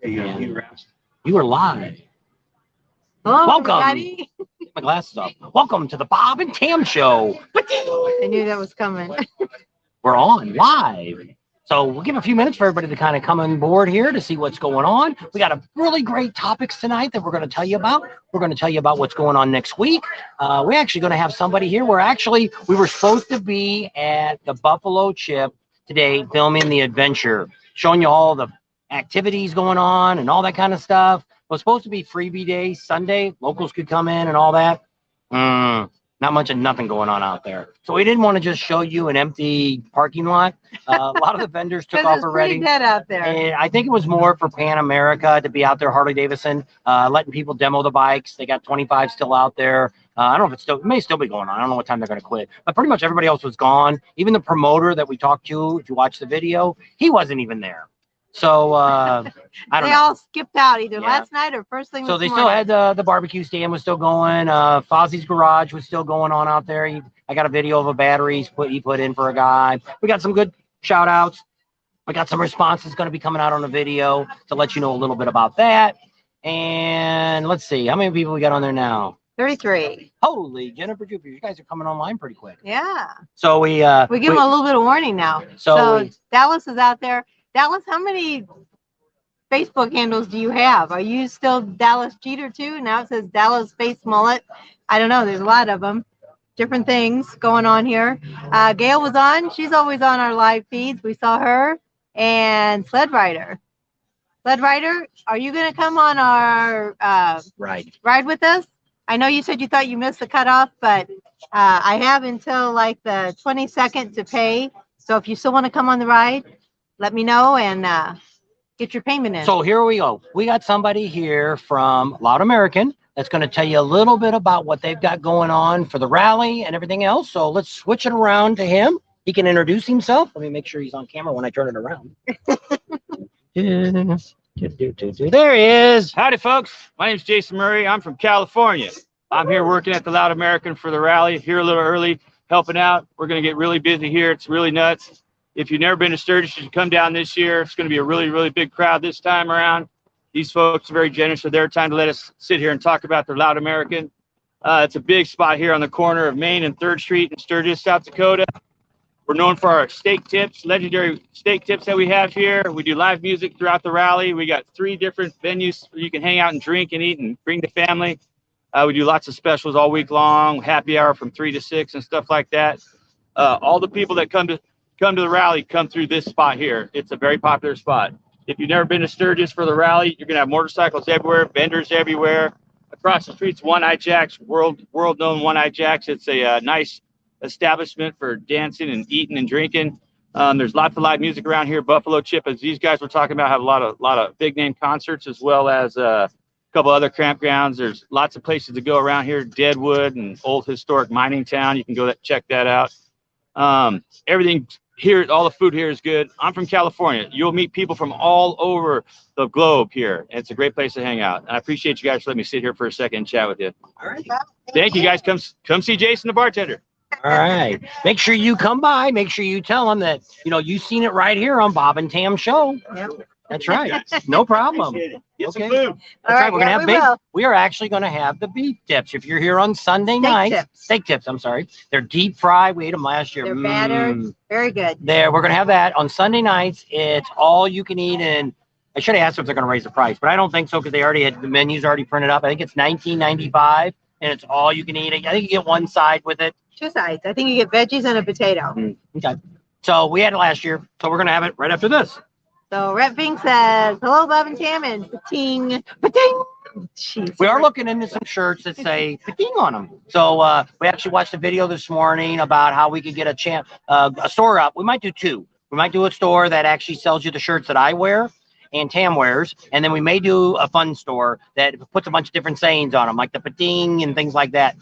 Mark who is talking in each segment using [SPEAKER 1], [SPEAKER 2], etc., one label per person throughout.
[SPEAKER 1] You are live.
[SPEAKER 2] Hello,
[SPEAKER 1] Welcome.
[SPEAKER 2] everybody.
[SPEAKER 1] Get my glasses off. Welcome to the Bob and Tam Show.
[SPEAKER 2] I knew that was coming.
[SPEAKER 1] We're on live. So we'll give a few minutes for everybody to kind of come on board here to see what's going on. We got a really great topics tonight that we're going to tell you about. We're going to tell you about what's going on next week. We're actually going to have somebody here. We were supposed to be at the Buffalo Chip today filming the adventure, showing you all the activities going on and all that kind of stuff. It was supposed to be freebie day Sunday. Locals could come in and all that. Not much of nothing going on out there. So we didn't want to just show you an empty parking lot. A lot of the vendors took off already.
[SPEAKER 2] It's pretty dead out there.
[SPEAKER 1] And I think it was more for Pan America to be out there, Harley Davidson, letting people demo the bikes. They got 25 still out there. I don't know if it may still be going on. I don't know what time they're going to quit. But pretty much everybody else was gone. Even the promoter that we talked to, if you watch the video, he wasn't even there. So I don't know.
[SPEAKER 2] They all skipped out either last night or first thing this morning.
[SPEAKER 1] So they still had the barbecue stand was still going. Fozzie's Garage was still going on out there. I got a video of a battery he put in for a guy. We got some good shout outs. We got some responses going to be coming out on the video to let you know a little bit about that. And let's see, how many people we got on there now?
[SPEAKER 2] 33.
[SPEAKER 1] Holy Jennifer Jupiter, you guys are coming online pretty quick.
[SPEAKER 2] Yeah.
[SPEAKER 1] So we
[SPEAKER 2] give them a little bit of warning now. So Dallas is out there. Dallas, how many Facebook handles do you have? Are you still Dallas Jeter too? Now it says Dallas Face Mullet. I don't know. There's a lot of them. Different things going on here. Gail was on. She's always on our live feeds. We saw her. And Sled Rider. Sled Rider, are you going to come on our ride with us? I know you said you thought you missed the cutoff, but I have until like the 22nd to pay. So if you still want to come on the ride, let me know and get your payment in.
[SPEAKER 1] So here we go. We got somebody here from Loud American that's going to tell you a little bit about what they've got going on for the rally and everything else. So let's switch it around to him. He can introduce himself. Let me make sure he's on camera when I turn it around. There he is.
[SPEAKER 3] Howdy, folks. My name's Jason Murray. I'm from California. I'm here working at the Loud American for the rally. Here a little early, helping out. We're going to get really busy here. It's really nuts. If you've never been to Sturgis, you should come down this year. It's going to be a really, really big crowd this time around. These folks are very generous with their time to let us sit here and talk about their Loud American. It's a big spot here on the corner of Main and 3rd Street in Sturgis, South Dakota. We're known for our steak tips, legendary steak tips that we have here. We do live music throughout the rally. We got 3 different venues where you can hang out and drink and eat and bring the family. We do lots of specials all week long, happy hour from 3 to 6 and stuff like that. All the people that come to the rally come through this spot here. It's a very popular spot. If you've never been to Sturgis for the rally, you're gonna have motorcycles everywhere, vendors everywhere. Across the street's One Eye Jack's, world-known One Eye Jack's. It's a nice establishment for dancing and eating and drinking. There's lots of live music around here. Buffalo Chip, as these guys were talking about, have a lot of big name concerts, as well as a couple other campgrounds. There's lots of places to go around here. Deadwood and old historic mining town. You can go check that out. Everything here, all the food here is good. I'm from California. You'll meet people from all over the globe here. It's a great place to hang out. And I appreciate you guys for letting me sit here for a second and chat with you.
[SPEAKER 1] All right.
[SPEAKER 3] Thank you guys. Come see Jason, the bartender.
[SPEAKER 1] All right. Make sure you come by. Make sure you tell them that, you've seen it right here on Bob and Tam Show.
[SPEAKER 2] Yep.
[SPEAKER 1] That's right. No problem.
[SPEAKER 3] Get some food.
[SPEAKER 1] That's right. We're going to have we are actually going to have the beef tips. If you're here on Sunday night, steak tips, I'm sorry. They're deep fried. We ate them last year.
[SPEAKER 2] They're battered. Very good.
[SPEAKER 1] We're going to have that on Sunday nights. It's all you can eat. And I should have asked if they're going to raise the price, but I don't think so because they already had the menus already printed up. I think it's $19.95 and it's all you can eat. I think you get one side with it.
[SPEAKER 2] 2 sides. I think you get veggies and a potato.
[SPEAKER 1] Okay. So we had it last year. So we're going to have it right after this.
[SPEAKER 2] So Red Pink says, hello, Bob and Tam, and pating, pating. Jeez.
[SPEAKER 1] We are looking into some shirts that say pating on them. So we actually watched a video this morning about how we could get a store up. We might do 2. We might do a store that actually sells you the shirts that I wear and Tam wears. And then we may do a fun store that puts a bunch of different sayings on them, like the pating and things like that.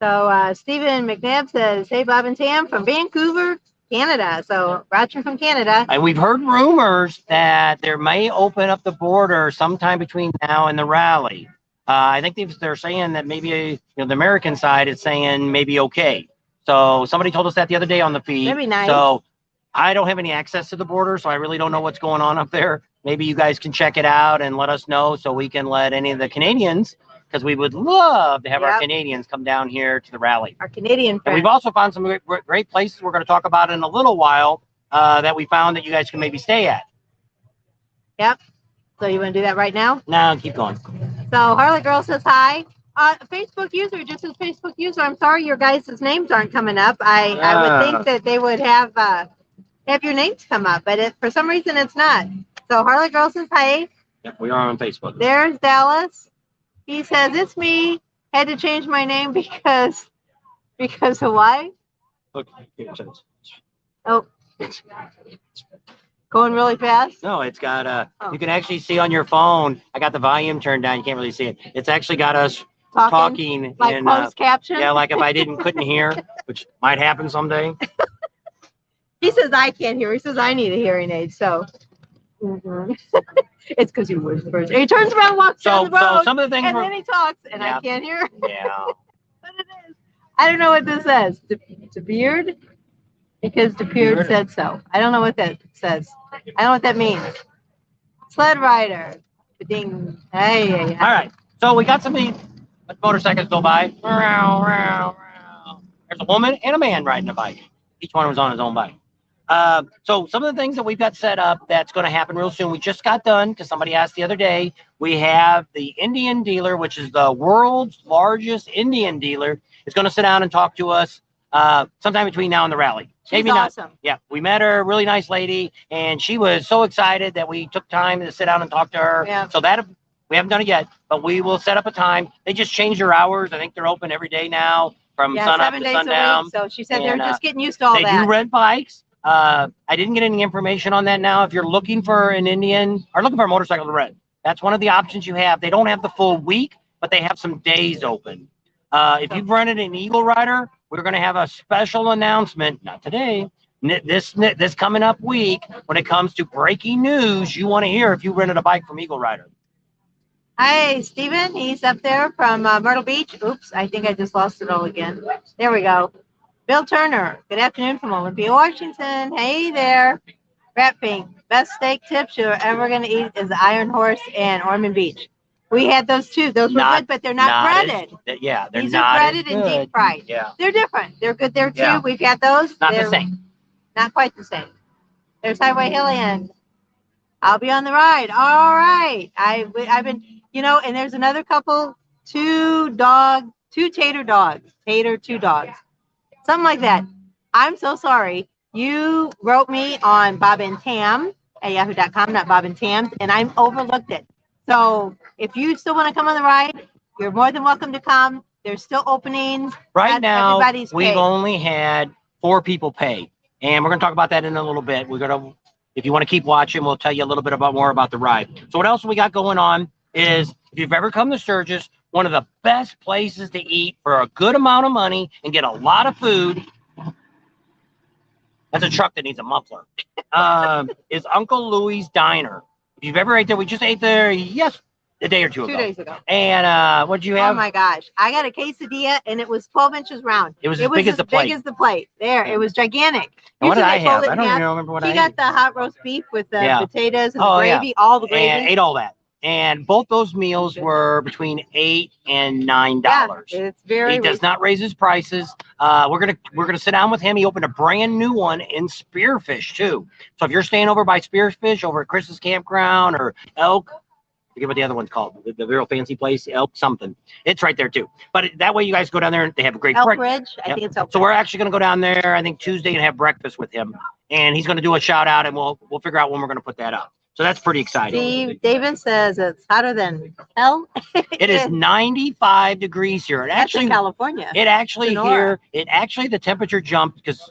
[SPEAKER 2] So Stephen McNabb says, hey, Bob and Tam from Vancouver, Canada. So watching from Canada.
[SPEAKER 1] And we've heard rumors that there may open up the border sometime between now and the rally. I think they're saying that maybe the American side is saying maybe okay. So somebody told us that the other day on the feed.
[SPEAKER 2] That'd be nice.
[SPEAKER 1] So I don't have any access to the border, so I really don't know what's going on up there. maybe you guys can check it out and let us know so we can let any of the Canadians, because we would love to have our Canadians come down here to the rally.
[SPEAKER 2] Our Canadian friends.
[SPEAKER 1] And we've also found some great places we're going to talk about in a little while that we found that you guys can maybe stay at.
[SPEAKER 2] Yep. So you want to do that right now?
[SPEAKER 1] No, keep going.
[SPEAKER 2] So Harley Girl says hi. Facebook user, just as Facebook user, I'm sorry your guys' names aren't coming up. I would think that they would have your names come up, but for some reason it's not. So Harley Girl says hi.
[SPEAKER 1] Yep, we are on Facebook.
[SPEAKER 2] There's Dallas. He says, it's me. Had to change my name because of why?
[SPEAKER 1] Look, here it says.
[SPEAKER 2] Oh. Going really fast?
[SPEAKER 1] No, it's got you can actually see on your phone. I got the volume turned down. You can't really see it. It's actually got us talking
[SPEAKER 2] like
[SPEAKER 1] in
[SPEAKER 2] closed caption.
[SPEAKER 1] Yeah, like if I couldn't hear, which might happen someday.
[SPEAKER 2] He says I can't hear. He says I need a hearing aid. So it's because he whispers. He turns around, walks down the road,
[SPEAKER 1] so some of the things
[SPEAKER 2] and then he talks, and I can't hear.
[SPEAKER 1] Yeah.
[SPEAKER 2] But it is. I don't know what this says. The beard? Because the beard said so. I don't know what that says. I don't know what that means. Sled rider. Ding. Hey.
[SPEAKER 1] All right. So we got some motorcycles go by. There's a woman and a man riding a bike. Each one was on his own bike. So some of the things that we've got set up that's going to happen real soon. We just got done because somebody asked the other day. We have the Indian dealer, which is the world's largest Indian dealer, is going to sit down and talk to us sometime between now and the rally.
[SPEAKER 2] She's awesome.
[SPEAKER 1] Yeah, we met her, really nice lady, and she was so excited that we took time to sit down and talk to her.
[SPEAKER 2] Yeah.
[SPEAKER 1] So that we haven't done it yet, but we will set up a time. They just changed their hours. I think they're open every day now from sun up to
[SPEAKER 2] 7 days
[SPEAKER 1] sundown.
[SPEAKER 2] a week. So she said they're just getting used to all that.
[SPEAKER 1] They do rent bikes. I didn't get any information on that now. If you're looking for an Indian or looking for a motorcycle to rent, that's one of the options you have. They don't have the full week, but they have some days open. If you've rented an Eagle Rider, we're going to have a special announcement, not today, this coming up week when it comes to breaking news you want to hear if you rented a bike from Eagle Rider.
[SPEAKER 2] Hi, Steven. He's up there from Myrtle Beach. Oops, I think I just lost it all again. There we go. Bill Turner. Good afternoon from Olympia, Washington. Hey there. Rat Pink. Best steak tips you're ever going to eat is the Iron Horse and Ormond Beach. We had those too. Those were good, but they're not breaded.
[SPEAKER 1] They're
[SPEAKER 2] These
[SPEAKER 1] not
[SPEAKER 2] are breaded and deep fried.
[SPEAKER 1] Yeah.
[SPEAKER 2] They're different. They're good there too.
[SPEAKER 1] Yeah.
[SPEAKER 2] We've had those.
[SPEAKER 1] Not the same.
[SPEAKER 2] Not quite the same. There's Highway Hillian. I'll be on the ride. All right. I've been, and there's another couple, two tater dogs, two dogs, something like that. I'm so sorry. You wrote me on Bob and Tam at yahoo.com, not Bob and Tam, and I overlooked it. So if you still want to come on the ride, you're more than welcome to come. There's still openings.
[SPEAKER 1] Right now, we've
[SPEAKER 2] paid.
[SPEAKER 1] only had 4 people pay. And we're going to talk about that in a little bit. We're going to, if you want to keep watching, we'll tell you a little bit more about the ride. So what else we got going on is, if you've ever come to Sturgis, one of the best places to eat for a good amount of money and get a lot of food. That's a truck that needs a muffler. Is Uncle Louie's Diner. If you've ever ate there, we just ate there, a day or two ago.
[SPEAKER 2] 2 days ago.
[SPEAKER 1] And what did you have?
[SPEAKER 2] Oh my gosh. I got a quesadilla and it was 12 inches round.
[SPEAKER 1] It was as big as the plate.
[SPEAKER 2] Big as the plate. There. It was gigantic.
[SPEAKER 1] And what did I have? I don't even remember what I ate.
[SPEAKER 2] She got the hot roast beef with the potatoes and the gravy, all the gravy.
[SPEAKER 1] And ate all that. And both those meals were between $8 and $9.
[SPEAKER 2] Yeah, it's very.
[SPEAKER 1] He does not raise his prices. We're gonna sit down with him. He opened a brand new one in Spearfish too. So if you're staying over by Spearfish, over at Chris's Campground or Elk, I forget what the other one's called, the real fancy place, Elk something. It's right there too. But that way you guys go down there and they have a great
[SPEAKER 2] Elk
[SPEAKER 1] breakfast.
[SPEAKER 2] Ridge, I think it's Elk Ridge.
[SPEAKER 1] So we're actually gonna go down there, I think Tuesday, and have breakfast with him. And he's gonna do a shout out, and we'll figure out when we're gonna put that up. So that's pretty exciting.
[SPEAKER 2] Steve David says it's hotter than hell.
[SPEAKER 1] It is 95 degrees here.
[SPEAKER 2] That's in California.
[SPEAKER 1] The temperature jumped because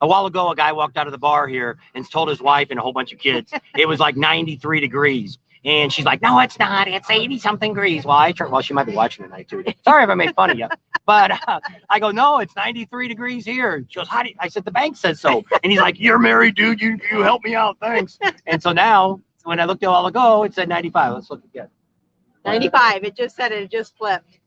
[SPEAKER 1] a while ago a guy walked out of the bar here and told his wife and a whole bunch of kids it was like 93 degrees. And she's like, no, it's not. It's 80 something degrees. Well, she might be watching tonight too. Sorry if I made fun of you. But I go, no, it's 93 degrees here. She goes, how do you? I said, the bank says so. And he's like, you're married, dude. You help me out. Thanks. And so now when I looked a while ago, it said 95. Let's look again.
[SPEAKER 2] 95. It just said it just flipped.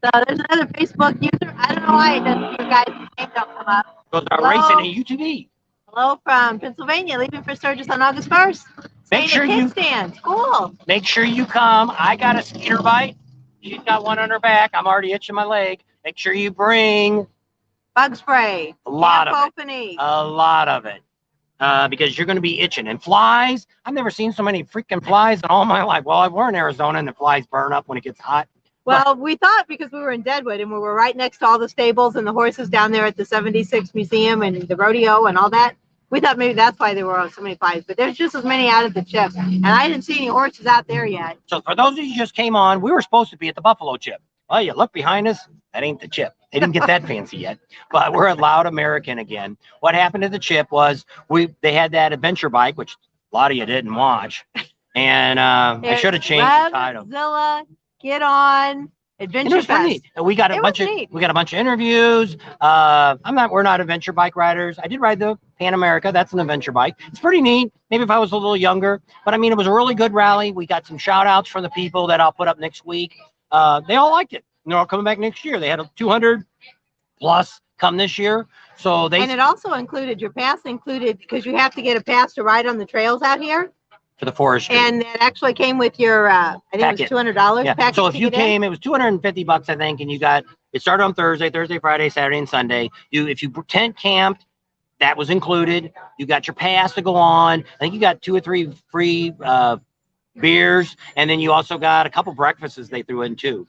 [SPEAKER 2] So there's another Facebook user. I don't know why it doesn't. Your guys' name don't come up.
[SPEAKER 1] Because they're racing a UTV.
[SPEAKER 2] Hello from Pennsylvania, leaving for Sturgis on August 1st.
[SPEAKER 1] Make sure you
[SPEAKER 2] stands. Cool.
[SPEAKER 1] Make sure you come. I got a skeeter bite. She's got one on her back. I'm already itching my leg. Make sure you bring
[SPEAKER 2] bug spray.
[SPEAKER 1] A lot of it. Because you're going to be itching. And flies, I've never seen so many freaking flies in all my life. Well, we're in Arizona and the flies burn up when it gets hot.
[SPEAKER 2] Well, we thought because we were in Deadwood and we were right next to all the stables and the horses down there at the 76 Museum and the rodeo and all that, we thought maybe that's why there were so many flies. But there's just as many out at the chip. And I didn't see any horses out there yet.
[SPEAKER 1] So for those of you who just came on, we were supposed to be at the Buffalo Chip. Well, you look behind us, that ain't the chip. They didn't get that fancy yet. But we're at Loud American again. What happened to the chip was they had that adventure bike, which a lot of you didn't watch. And I should have changed the title.
[SPEAKER 2] Zilla, get on Adventure Fest.
[SPEAKER 1] And we got a bunch of interviews. We're not adventure bike riders. I did ride the Pan America. That's an adventure bike. It's pretty neat. Maybe if I was a little younger, but I mean, it was a really good rally. We got some shout outs from the people that I'll put up next week. They all liked it. And they're all coming back next year. They had 200 plus come this year. And
[SPEAKER 2] it also included, your pass included, because you have to get a pass to ride on the trails out here.
[SPEAKER 1] For the forestry.
[SPEAKER 2] And it actually came with your, I think it was $200.
[SPEAKER 1] Yeah. So if you came, it was $250, I think, and it started on Thursday, Friday, Saturday, and Sunday. If you tent camped, that was included. You got your pass to go on. I think you got 2 or 3 free beers, and then you also got a couple breakfasts they threw in too.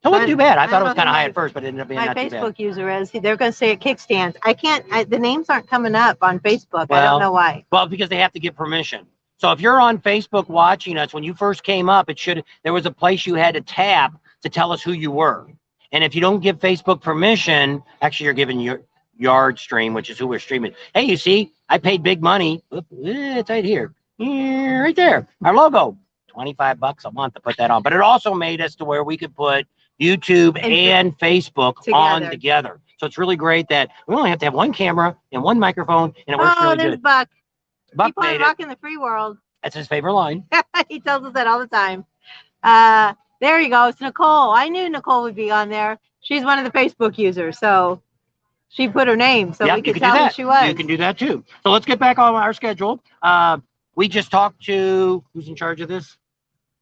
[SPEAKER 1] So it wasn't too bad. I thought it was kind of high at first, but it ended up being not too bad.
[SPEAKER 2] My Facebook user is, they're going to say at kickstands. The names aren't coming up on Facebook. I don't know why.
[SPEAKER 1] Well, because they have to get permission. So if you're on Facebook watching us, when you first came up, there was a place you had to tap to tell us who you were. And if you don't give Facebook permission, actually you're giving your Yard Stream, which is who we're streaming. Hey, you see, I paid big money. It's right here. Right there. Our logo. $25 a month to put that on. But it also made us to where we could put YouTube and Facebook on together. So it's really great that we only have to have one camera and one microphone, and it works really good.
[SPEAKER 2] Buck.
[SPEAKER 1] Buck
[SPEAKER 2] Keep on rocking the free world.
[SPEAKER 1] That's his favorite line.
[SPEAKER 2] He tells us that all the time. There you go. It's Nicole. I knew Nicole would be on there. She's one of the Facebook users, so she put her name so we could tell who she was.
[SPEAKER 1] You can do that too. So let's get back on our schedule. We just talked to, who's in charge of this?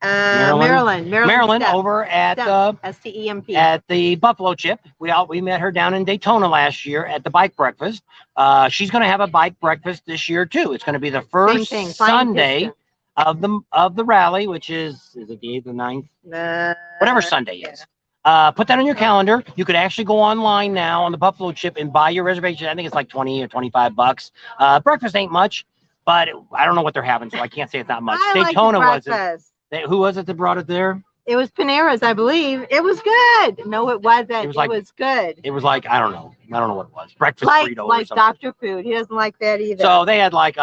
[SPEAKER 1] Marilyn over at
[SPEAKER 2] STEMP
[SPEAKER 1] at the Buffalo Chip. We met her down in Daytona last year at the bike breakfast. She's going to have a bike breakfast this year too. It's going to be the first Sunday of the rally, which is it the 8th or 9th? Whatever Sunday is. Put that on your calendar. You could actually go online now on the Buffalo Chip and buy your reservation. I think it's like 20 or $25. Breakfast ain't much, but I don't know what they're having, so I can't say it's not much. Daytona wasn't. Who was it that brought it there?
[SPEAKER 2] It was Panera's, I believe. It was good. No, it wasn't. It was good.
[SPEAKER 1] It was like, I don't know what it was. Breakfast burrito or something.
[SPEAKER 2] Dr. Food. He doesn't like that either.
[SPEAKER 1] So they had like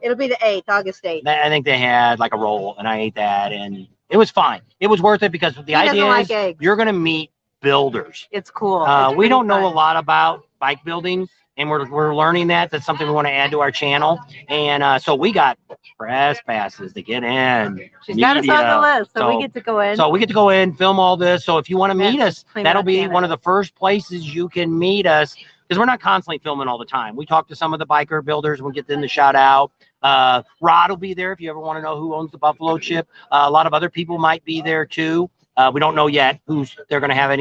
[SPEAKER 2] it'll be the 8th, August 8th.
[SPEAKER 1] I think they had like a roll, and I ate that, and it was fine. It was worth it because the idea is you're going to meet builders.
[SPEAKER 2] It's cool.
[SPEAKER 1] We don't know a lot about bike building, and we're learning that. That's something we want to add to our channel. And so we got press passes to get in.
[SPEAKER 2] She's got us on the list, so we get to go in.
[SPEAKER 1] So we get to go in, film all this. So if you want to meet us, that'll be one of the first places you can meet us, because we're not constantly filming all the time. We talk to some of the biker builders. We'll get them to shout out. Rod will be there if you ever want to know who owns the Buffalo Chip. A lot of other people might be there too. We don't know yet who they're going to have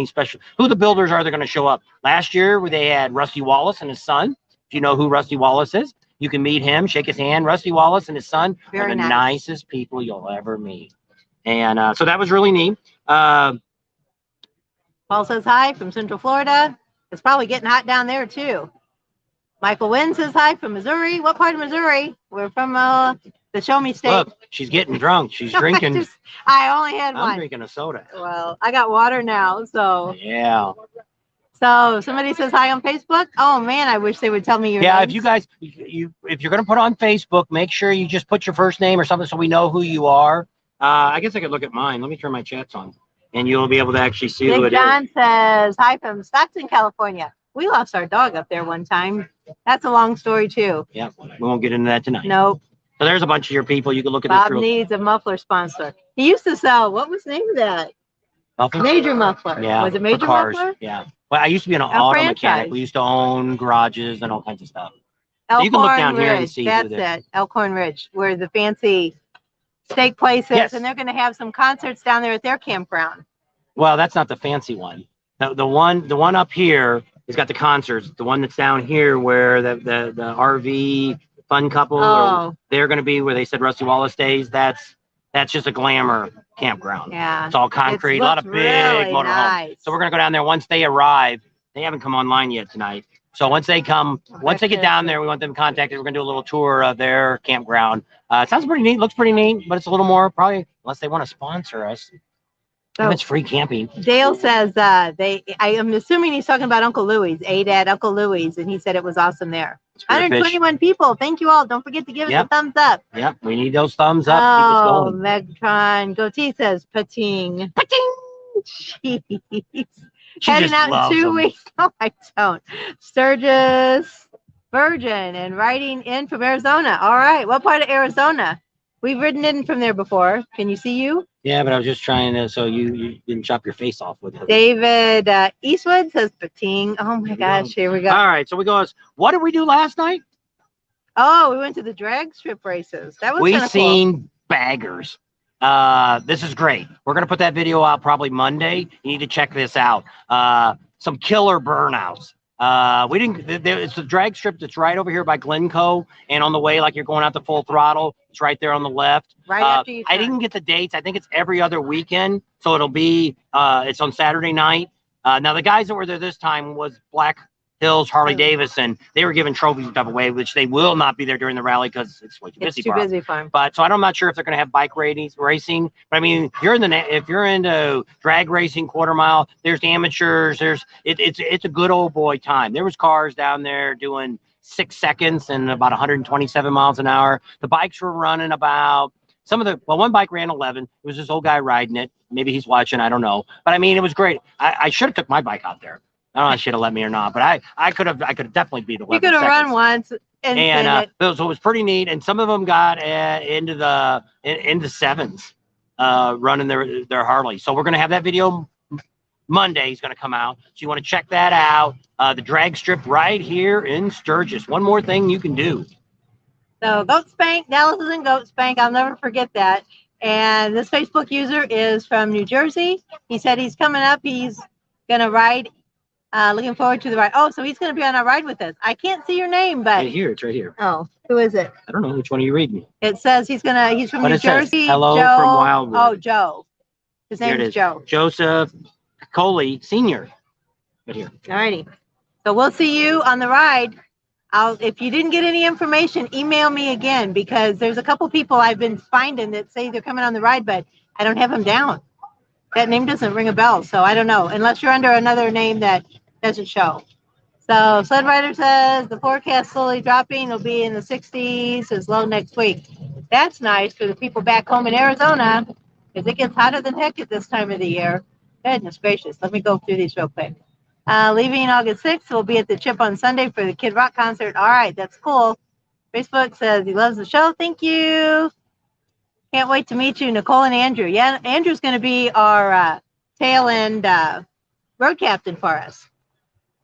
[SPEAKER 1] who the builders are. They're going to show up. Last year, they had Rusty Wallace and his son. If you know who Rusty Wallace is, you can meet him, shake his hand. Rusty Wallace and his son are the nicest people you'll ever meet. And so that was really neat.
[SPEAKER 2] Paul says hi from Central Florida. It's probably getting hot down there too. Michael Wynn says hi from Missouri. What part of Missouri? We're from the Show Me State.
[SPEAKER 1] Look, she's getting drunk. She's drinking.
[SPEAKER 2] I only had one.
[SPEAKER 1] I'm drinking a soda.
[SPEAKER 2] Well, I got water now, so.
[SPEAKER 1] Yeah.
[SPEAKER 2] So somebody says hi on Facebook. Oh man, I wish they would tell me your names.
[SPEAKER 1] If you guys, if you're going to put on Facebook, make sure you just put your first name or something so we know who you are. I guess I could look at mine. Let me turn my chats on, and you'll be able to actually see who it is.
[SPEAKER 2] John says hi from Stockton, California. We lost our dog up there one time. That's a long story too.
[SPEAKER 1] Yeah, we won't get into that tonight.
[SPEAKER 2] Nope.
[SPEAKER 1] So there's a bunch of your people. You can look at
[SPEAKER 2] Bob
[SPEAKER 1] this.
[SPEAKER 2] Bob needs a muffler sponsor. He used to sell, what was the name of that?
[SPEAKER 1] Muffler?
[SPEAKER 2] Major Muffler.
[SPEAKER 1] Yeah.
[SPEAKER 2] Was it Major Muffler?
[SPEAKER 1] Yeah. Well, I used to be an auto mechanic. We used to own garages and all kinds of stuff. So you can look down here and see.
[SPEAKER 2] That's it. Elkhorn Ridge, where the fancy steak place is, and they're going to have some concerts down there at their campground.
[SPEAKER 1] Well, that's not the fancy one. The one up here has got the concerts. The one that's down here where the RV fun couple, they're going to be where they said Rusty Wallace stays. That's just a glamour campground.
[SPEAKER 2] Yeah,
[SPEAKER 1] it's all concrete, a lot of big
[SPEAKER 2] really
[SPEAKER 1] motorhomes.
[SPEAKER 2] Nice.
[SPEAKER 1] So we're going to go down there once they arrive. They haven't come online yet tonight. So once they come, once they get down there, we want them contacted. We're going to do a little tour of their campground. It sounds pretty neat. Looks pretty neat, but it's a little more probably unless they want to sponsor us. So, it's free camping.
[SPEAKER 2] Dale says I am assuming he's talking about Uncle Louie's, A-Dad, Uncle Louie's, and he said it was awesome there. 121 people. Thank you all. Don't forget to give us a thumbs up.
[SPEAKER 1] Yep, we need those thumbs up.
[SPEAKER 2] Oh, Megtron Goatee says pating. Pating. Jeez. Heading out in 2 weeks. No, I don't. Sturgis, Virgin, and riding in from Arizona. All right. What part of Arizona? We've ridden in from there before. Can you see you?
[SPEAKER 1] Yeah, but I was just trying to, so you didn't chop your face off with it.
[SPEAKER 2] David Eastwood says pating. Oh my gosh, here we go.
[SPEAKER 1] All right, so we go. What did we do last night?
[SPEAKER 2] Oh, we went to the drag strip races. That was
[SPEAKER 1] we seen
[SPEAKER 2] cool.
[SPEAKER 1] baggers. This is great. We're gonna put that video out probably Monday. You need to check this out. Some killer burnouts. It's the drag strip that's right over here by Glencoe, and on the way, like you're going out to Full Throttle, it's right there on the left.
[SPEAKER 2] Right after you turn.
[SPEAKER 1] I didn't get the dates. I think it's every other weekend, so it'll be it's on Saturday night. Now the guys that were there this time was Black Hills Harley Davidson. They were giving trophies and stuff away, which they will not be there during the rally because it's way too busy.
[SPEAKER 2] It's too busy for them.
[SPEAKER 1] But so I'm not sure if they're going to have bike racing. But I mean, if you're into drag racing, quarter mile, there's amateurs. It's a good old boy time. There was cars down there doing 6 seconds and about 127 miles an hour. The bikes were running about one bike ran 11. It was this old guy riding it. Maybe he's watching. I don't know. But I mean, it was great. I should have took my bike out there. I don't know if she should have let me or not, but I could have definitely beat 11
[SPEAKER 2] You could have run once.
[SPEAKER 1] So it was pretty neat. And some of them got into sevens running their Harley. So we're going to have that video Monday. Is going to come out. So you want to check that out. The drag strip right here in Sturgis. One more thing you can do.
[SPEAKER 2] So Goat Spank, Dallas is in Goat Spank. I'll never forget that. And this Facebook user is from New Jersey. He said he's coming up. He's going to ride. Looking forward to the ride. Oh, so he's going to be on our ride with us. I can't see your name, but
[SPEAKER 1] right here, it's right here.
[SPEAKER 2] Oh, who is it?
[SPEAKER 1] I don't know which one are you reading.
[SPEAKER 2] It says he's from New Jersey.
[SPEAKER 1] Hello
[SPEAKER 2] Joe,
[SPEAKER 1] from Wildwood.
[SPEAKER 2] Oh, Joe. His name is Joe.
[SPEAKER 1] Joseph Coley Sr. Right here.
[SPEAKER 2] All righty. So we'll see you on the ride. If you didn't get any information, email me again because there's a couple people I've been finding that say they're coming on the ride, but I don't have them down. That name doesn't ring a bell, so I don't know. Unless you're under another name that doesn't show. So Sled Rider says the forecast slowly dropping. It'll be in the 60s. It's low next week. That's nice for the people back home in Arizona because it gets hotter than heck at this time of the year. Goodness gracious. Let me go through these real quick. Leaving August 6th, we'll be at the Chip on Sunday for the Kid Rock concert. All right, that's cool. Facebook says he loves the show. Thank you. Can't wait to meet you, Nicole and Andrew. Yeah, Andrew's going to be our tail end road captain for us.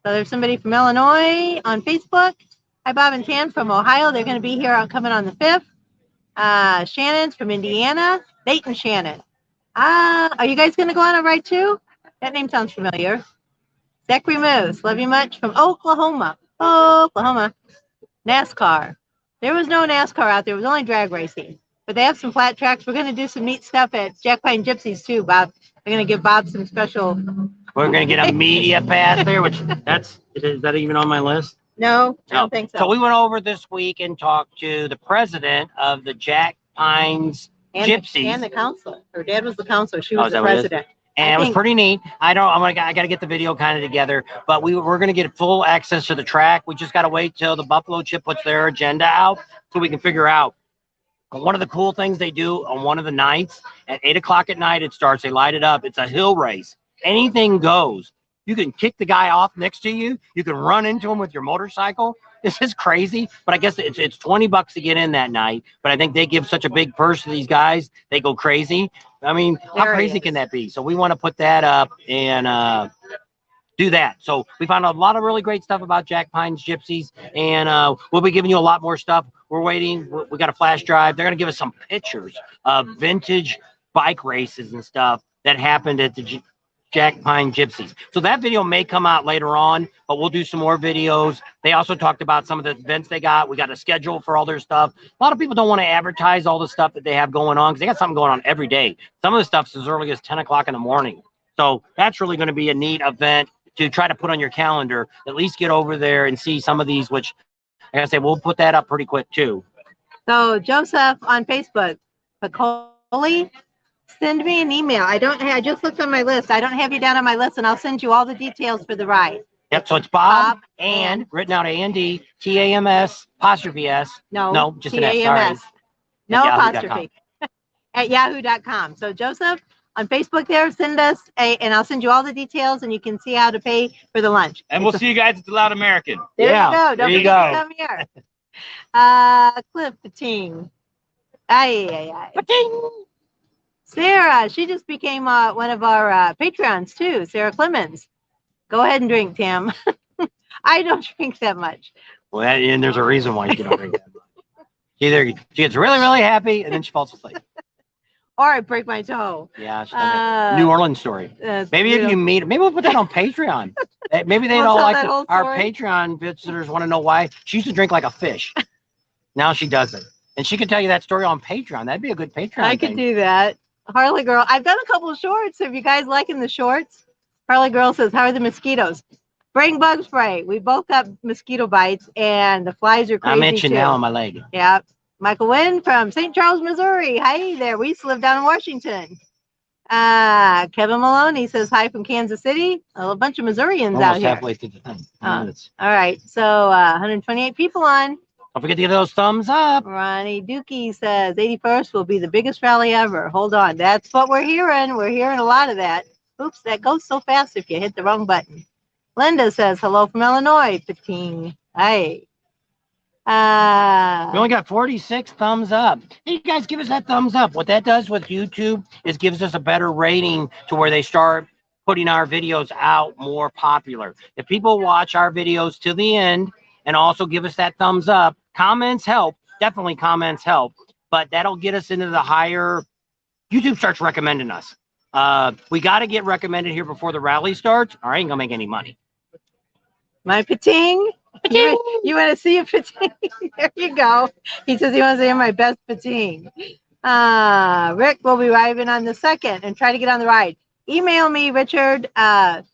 [SPEAKER 2] So there's somebody from Illinois on Facebook. Hi, Bob and Tan from Ohio. They're going to be here coming on the 5th. Shannon's from Indiana. Dayton Shannon. Are you guys going to go on a ride too? That name sounds familiar. Zachary Moose. Love you much from Oklahoma. Oklahoma. NASCAR. There was no NASCAR out there. It was only drag racing. But they have some flat tracks. We're going to do some neat stuff at Jack Pine Gypsies too, Bob. We're going to give Bob some special.
[SPEAKER 1] We're going to get a media pass there, which is that even on my list?
[SPEAKER 2] No, I don't think so.
[SPEAKER 1] So we went over this week and talked to the president of the Jack Pines Gypsies.
[SPEAKER 2] And the counselor. Her dad was the counselor. She was the president.
[SPEAKER 1] And it was pretty neat. I got to get the video kind of together, but we're going to get full access to the track. We just got to wait till the Buffalo Chip puts their agenda out so we can figure out. One of the cool things they do on one of the nights at 8 o'clock at night, it starts, they light it up. It's a hill race. Anything goes. You can kick the guy off next to you. You can run into him with your motorcycle. This is crazy, but I guess it's $20 to get in that night. But I think they give such a big purse to these guys. They go crazy. I mean, how crazy can that be? So we want to put that up and do that. So we found a lot of really great stuff about Jack Pine's Gypsies, and we'll be giving you a lot more stuff. We're waiting. We got a flash drive. They're going to give us some pictures of vintage bike races and stuff that happened at the Jack Pine Gypsies. So that video may come out later on, but we'll do some more videos. They also talked about some of the events they got. We got a schedule for all their stuff. A lot of people don't want to advertise all the stuff that they have going on because they got something going on every day. Some of the stuff's as early as 10 o'clock in the morning. So that's really going to be a neat event to try to put on your calendar. At least get over there and see some of these, which, like I said, we'll put that up pretty quick too.
[SPEAKER 2] So Joseph on Facebook, Pacoli, send me an email. I just looked on my list. I don't have you down on my list, and I'll send you all the details for the ride.
[SPEAKER 1] Yep. So it's Bob and written out A-N-D, T-A-M-S, apostrophe S. No, just an S. Sorry.
[SPEAKER 2] No apostrophe. At yahoo.com. So Joseph on Facebook there, send us and I'll send you all the details, and you can see how to pay for the lunch.
[SPEAKER 3] And we'll see you guys at the Loud American.
[SPEAKER 2] There you go. Don't forget to come here. Cliff Pating. Pating. Sarah, she just became one of our Patreons too. Sarah Clemens. Go ahead and drink, Tim. I don't drink that much.
[SPEAKER 1] Well, and there's a reason why you don't drink that much. Either she gets really, really happy and then she falls asleep.
[SPEAKER 2] Or I break my toe.
[SPEAKER 1] Yeah, she does New Orleans story. Maybe if you meet, maybe we'll put that on Patreon. Maybe they don't like our Patreon visitors want to know why she used to drink like a fish. Now she doesn't, and she could tell you that story on Patreon. That'd be a good Patreon.
[SPEAKER 2] I could do that. Harley Girl, I've done a couple of shorts. If you guys liking the shorts, Harley Girl says, "How are the mosquitoes?" Bring bug spray. We both got mosquito bites, and the flies are crazy.
[SPEAKER 1] I'm itching now on my leg.
[SPEAKER 2] Yeah. Michael Wynn from St. Charles, Missouri. Hi there. We used to live down in Washington. Kevin Maloney says hi from Kansas City. A bunch of Missourians out here.
[SPEAKER 1] Halfway through the thing.
[SPEAKER 2] All right. So 128 people on.
[SPEAKER 1] Don't forget to give those thumbs up.
[SPEAKER 2] Ronnie Dookie says 81st will be the biggest rally ever. Hold on. That's what we're hearing. We're hearing a lot of that. Oops, that goes so fast if you hit the wrong button. Linda says hello from Illinois. Pating. Hi.
[SPEAKER 1] We only got 46 thumbs up. Hey, you guys, give us that thumbs up. What that does with YouTube is gives us a better rating to where they start putting our videos out more popular. If people watch our videos to the end and also give us that thumbs up, comments help. Definitely comments help. But that'll get us into the higher. YouTube starts recommending us. We got to get recommended here before the rally starts, or I ain't going to make any money.
[SPEAKER 2] My Pating. You want to see a Pating? There you go. He says he wants to hear my best Pating. Rick will be arriving on the 2nd and try to get on the ride. Email me, Richard, Bob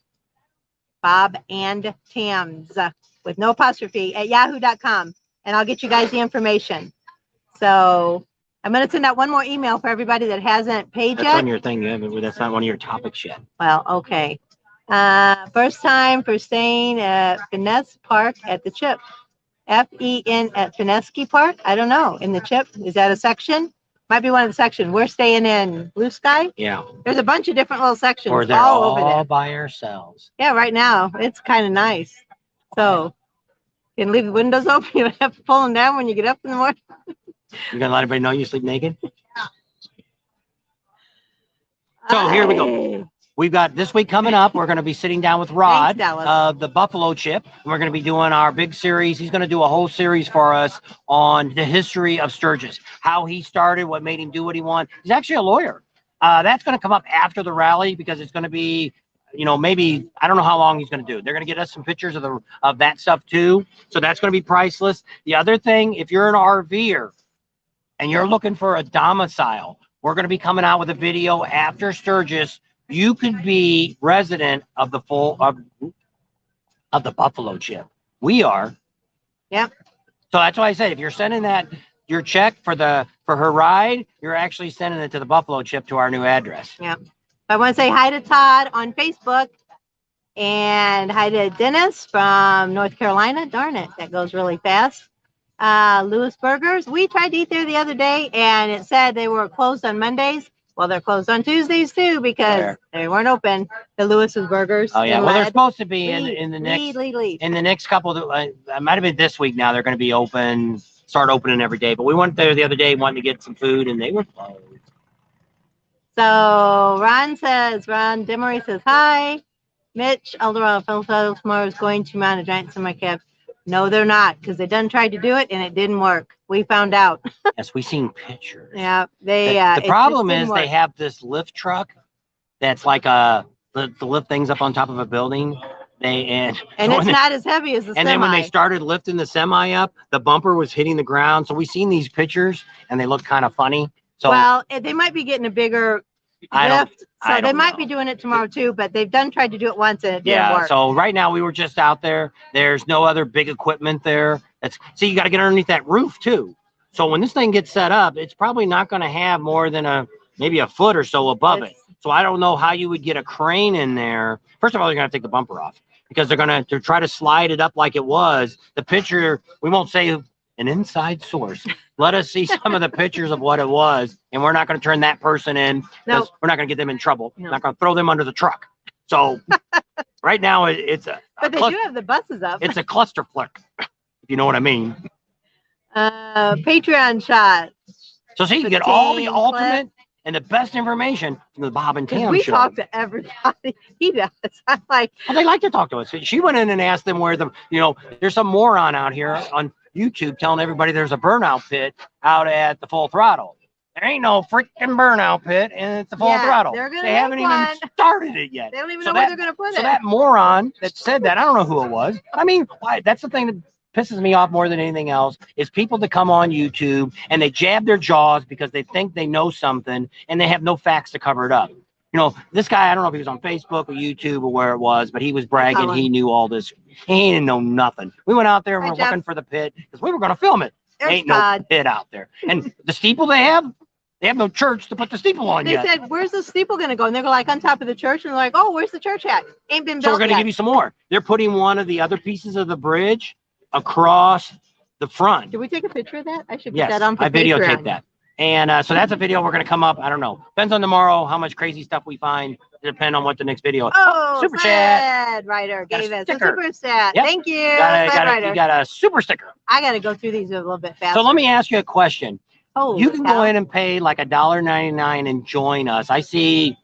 [SPEAKER 2] and Tams with no apostrophe at yahoo.com, and I'll get you guys the information. So I'm going to send out one more email for everybody that hasn't paid yet.
[SPEAKER 1] That's on your thing. That's not one of your topics yet.
[SPEAKER 2] Well, okay. First time for staying at Finesse Park at the Chip. F-E-N at Finesky Park. I don't know. In the Chip. Is that a section? Might be one of the sections. We're staying in Blue Sky.
[SPEAKER 1] Yeah.
[SPEAKER 2] There's a bunch of different little sections.
[SPEAKER 1] Or they're
[SPEAKER 2] all over there.
[SPEAKER 1] by ourselves.
[SPEAKER 2] Yeah, right now. It's kind of nice. So you can leave the windows open. You don't have to pull them down when you get up in the morning.
[SPEAKER 1] You're going to let everybody know you sleep naked? So here we go. We've got this week coming up. We're going to be sitting down with Rod of the Buffalo Chip. And we're going to be doing our big series. He's going to do a whole series for us on the history of Sturgis, how he started, what made him do what he wanted. He's actually a lawyer. That's going to come up after the rally because it's going to be, maybe, I don't know how long he's going to do. They're going to get us some pictures of that stuff too. So that's going to be priceless. The other thing, if you're an RVer and you're looking for a domicile, we're going to be coming out with a video after Sturgis. You could be resident of the of the Buffalo Chip. We are.
[SPEAKER 2] Yep.
[SPEAKER 1] So that's why I said if you're sending your check for her ride, you're actually sending it to the Buffalo Chip to our new address.
[SPEAKER 2] Yeah. I want to say hi to Todd on Facebook and hi to Dennis from North Carolina. Darn it, that goes really fast. Lewis Burgers. We tried to eat there the other day and it said they were closed on Mondays. Well, they're closed on Tuesdays too because they weren't open. The Lewis's Burgers.
[SPEAKER 1] Oh yeah, well they're supposed to be in the next couple. It might have been this week. Now they're going to be open, start opening every day. But we went there the other day wanting to get some food, and they were closed.
[SPEAKER 2] So Ron Demery says hi. Mitch, Eldorado Phil tomorrow is going to mount a giant semi-cab. No, they're not, because they done tried to do it and it didn't work. We found out.
[SPEAKER 1] Yes, we seen pictures.
[SPEAKER 2] Yeah, they.
[SPEAKER 1] The problem is they have this lift truck that's like the lift things up on top of a building. And
[SPEAKER 2] it's not as heavy as the semi.
[SPEAKER 1] And then when they started lifting the semi up, the bumper was hitting the ground. So we seen these pictures and they look kind of funny. So
[SPEAKER 2] well, they might be getting a bigger lift. So they might be doing it tomorrow too, but they've tried to do it once and it didn't work.
[SPEAKER 1] So right now we were just out there. There's no other big equipment there. See, you got to get underneath that roof too. So when this thing gets set up, it's probably not going to have more than maybe a foot or so above it. So I don't know how you would get a crane in there. First of all, you're going to take the bumper off because they're going to try to slide it up like it was. The picture, we won't say an inside source. Let us see some of the pictures of what it was. And we're not going to turn that person in. No. We're not going to get them in trouble. No. We're not going to throw them under the truck. So right now it's
[SPEAKER 2] but they do have the buses up.
[SPEAKER 1] It's a cluster flick, if you know what I mean.
[SPEAKER 2] Patreon shot.
[SPEAKER 1] So see, you get all the ultimate and the best information from the Bob and Tam show.
[SPEAKER 2] We talk to everybody. He does. I'm like,
[SPEAKER 1] well, they like to talk to us. She went in and asked them where there's some moron out here on YouTube telling everybody there's a burnout pit out at the Full Throttle. There ain't no freaking burnout pit, and it's the Full Throttle. They haven't even started it yet.
[SPEAKER 2] They don't even know where they're going to put it.
[SPEAKER 1] So that moron that said that, I don't know who it was. I mean, that's the thing that pisses me off more than anything else is people that come on YouTube and they jab their jaws because they think they know something and they have no facts to cover it up. This guy, I don't know if he was on Facebook or YouTube or where it was, but he was bragging he knew all this. He didn't know nothing. We went out there and we're looking for the pit because we were going to film it. There ain't no pit out there. And the steeple they have no church to put the steeple on yet.
[SPEAKER 2] They said, where's the steeple going to go? And they're like on top of the church. And they're like, oh, where's the church at? Ain't been built
[SPEAKER 1] So we're going to give you some more. They're putting one of the other pieces of the bridge across the front.
[SPEAKER 2] Did we take a picture of that? I should put that on for
[SPEAKER 1] I videotaped that. And so that's a video we're going to come up. I don't know. Depends on tomorrow how much crazy stuff we find. Depend on what the next video is.
[SPEAKER 2] Oh, super chat writer gave us a super chat. Yep. Thank you. You
[SPEAKER 1] got a super sticker.
[SPEAKER 2] I got to go through these a little bit faster.
[SPEAKER 1] So let me ask you a question. You can go in and pay like $1.99 and join us. I see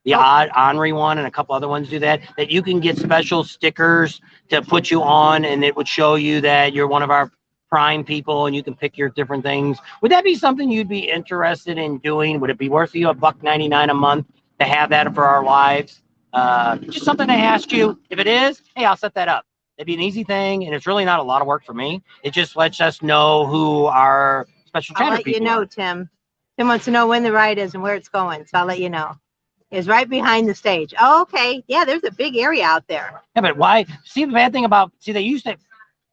[SPEAKER 1] the odd Henri one and a couple other ones do that you can get special stickers to put you on, and it would show you that you're one of our Prime people and you can pick your different things. Would that be something you'd be interested in doing? Would it be worth you $1.99 a month to have that for our lives? Just something to ask you. If it is, hey, I'll set that up. It'd be an easy thing, and it's really not a lot of work for me. It just lets us know who our special chatter people
[SPEAKER 2] I'll let you know, Tim. Tim wants to know when the ride is and where it's going, so I'll let you know. It's right behind the stage. Oh, okay. Yeah, there's a big area out there.
[SPEAKER 1] Yeah, but why? See, the bad thing about, they used to,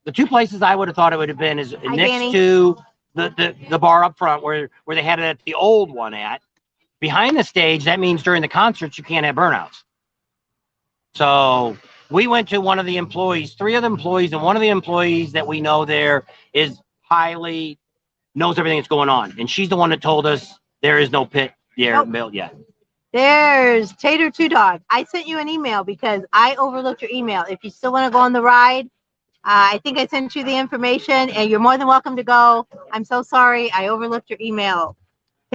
[SPEAKER 1] the two places I would have thought it would have been is next to the bar up front where they had it at the old one at. Behind the stage, that means during the concerts, you can't have burnouts. So we went to one of the employees, 3 of the employees, and one of the employees that we know there knows everything that's going on. And she's the one that told us there is no pit built yet.
[SPEAKER 2] There's Tater Two Dog. I sent you an email because I overlooked your email. If you still want to go on the ride, I think I sent you the information, and you're more than welcome to go. I'm so sorry. I overlooked your email.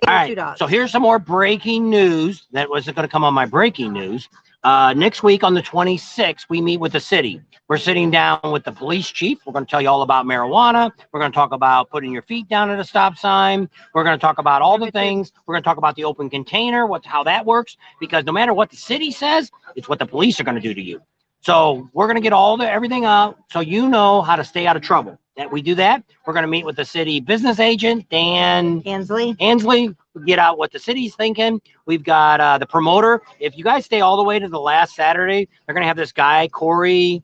[SPEAKER 1] All right, so here's some more breaking news that wasn't going to come on my breaking news. Next week on the 26th, we meet with the city. We're sitting down with the police chief. We're going to tell you all about marijuana. We're going to talk about putting your feet down at a stop sign. We're going to talk about all the things. We're going to talk about the open container, how that works, because no matter what the city says, it's what the police are going to do to you. So we're going to get everything out so you know how to stay out of trouble. That we do that. We're going to meet with the city business agent, Dan Ansley. Get out what the city's thinking. We've got the promoter. If you guys stay all the way to the last Saturday, they're going to have this guy, Corey.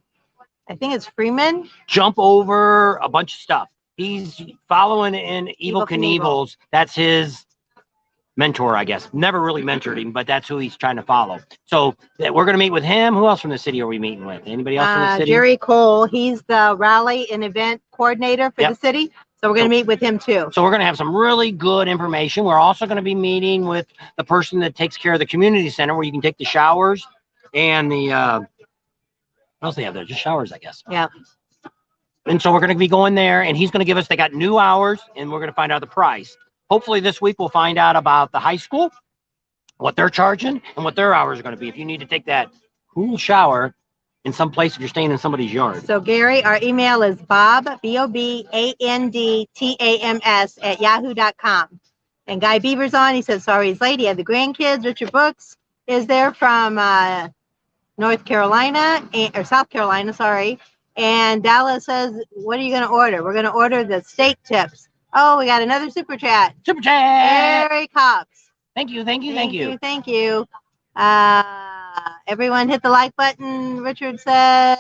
[SPEAKER 2] I think it's Freeman.
[SPEAKER 1] Jump over a bunch of stuff. He's following in Evel Knievel's. That's his mentor, I guess. Never really mentored him, but that's who he's trying to follow. So we're going to meet with him. Who else from the city are we meeting with? Anybody else from the city?
[SPEAKER 2] Jerry Cole. He's the rally and event coordinator for the city. So we're going to meet with him too.
[SPEAKER 1] So we're going to have some really good information. We're also going to be meeting with the person that takes care of the community center where you can take the showers and the, what else they have there? Just showers, I guess.
[SPEAKER 2] Yeah.
[SPEAKER 1] And so we're going to be going there, and he's going to give us, they got new hours, and we're going to find out the price. Hopefully this week we'll find out about the high school, what they're charging, and what their hours are going to be. If you need to take that cool shower in some place if you're staying in somebody's yard.
[SPEAKER 2] So Gary, our email is bob, BOBANDTAMS @yahoo.com. And Guy Beaver's on. He says, sorry he's late. He had the grandkids. Richard Brooks is there from North Carolina, or South Carolina, sorry. And Dallas says, what are you going to order? We're going to order the steak tips. Oh, we got another super chat.
[SPEAKER 1] Super chat.
[SPEAKER 2] Gary Cox.
[SPEAKER 1] Thank you.
[SPEAKER 2] Thank you. Everyone hit the like button, Richard says.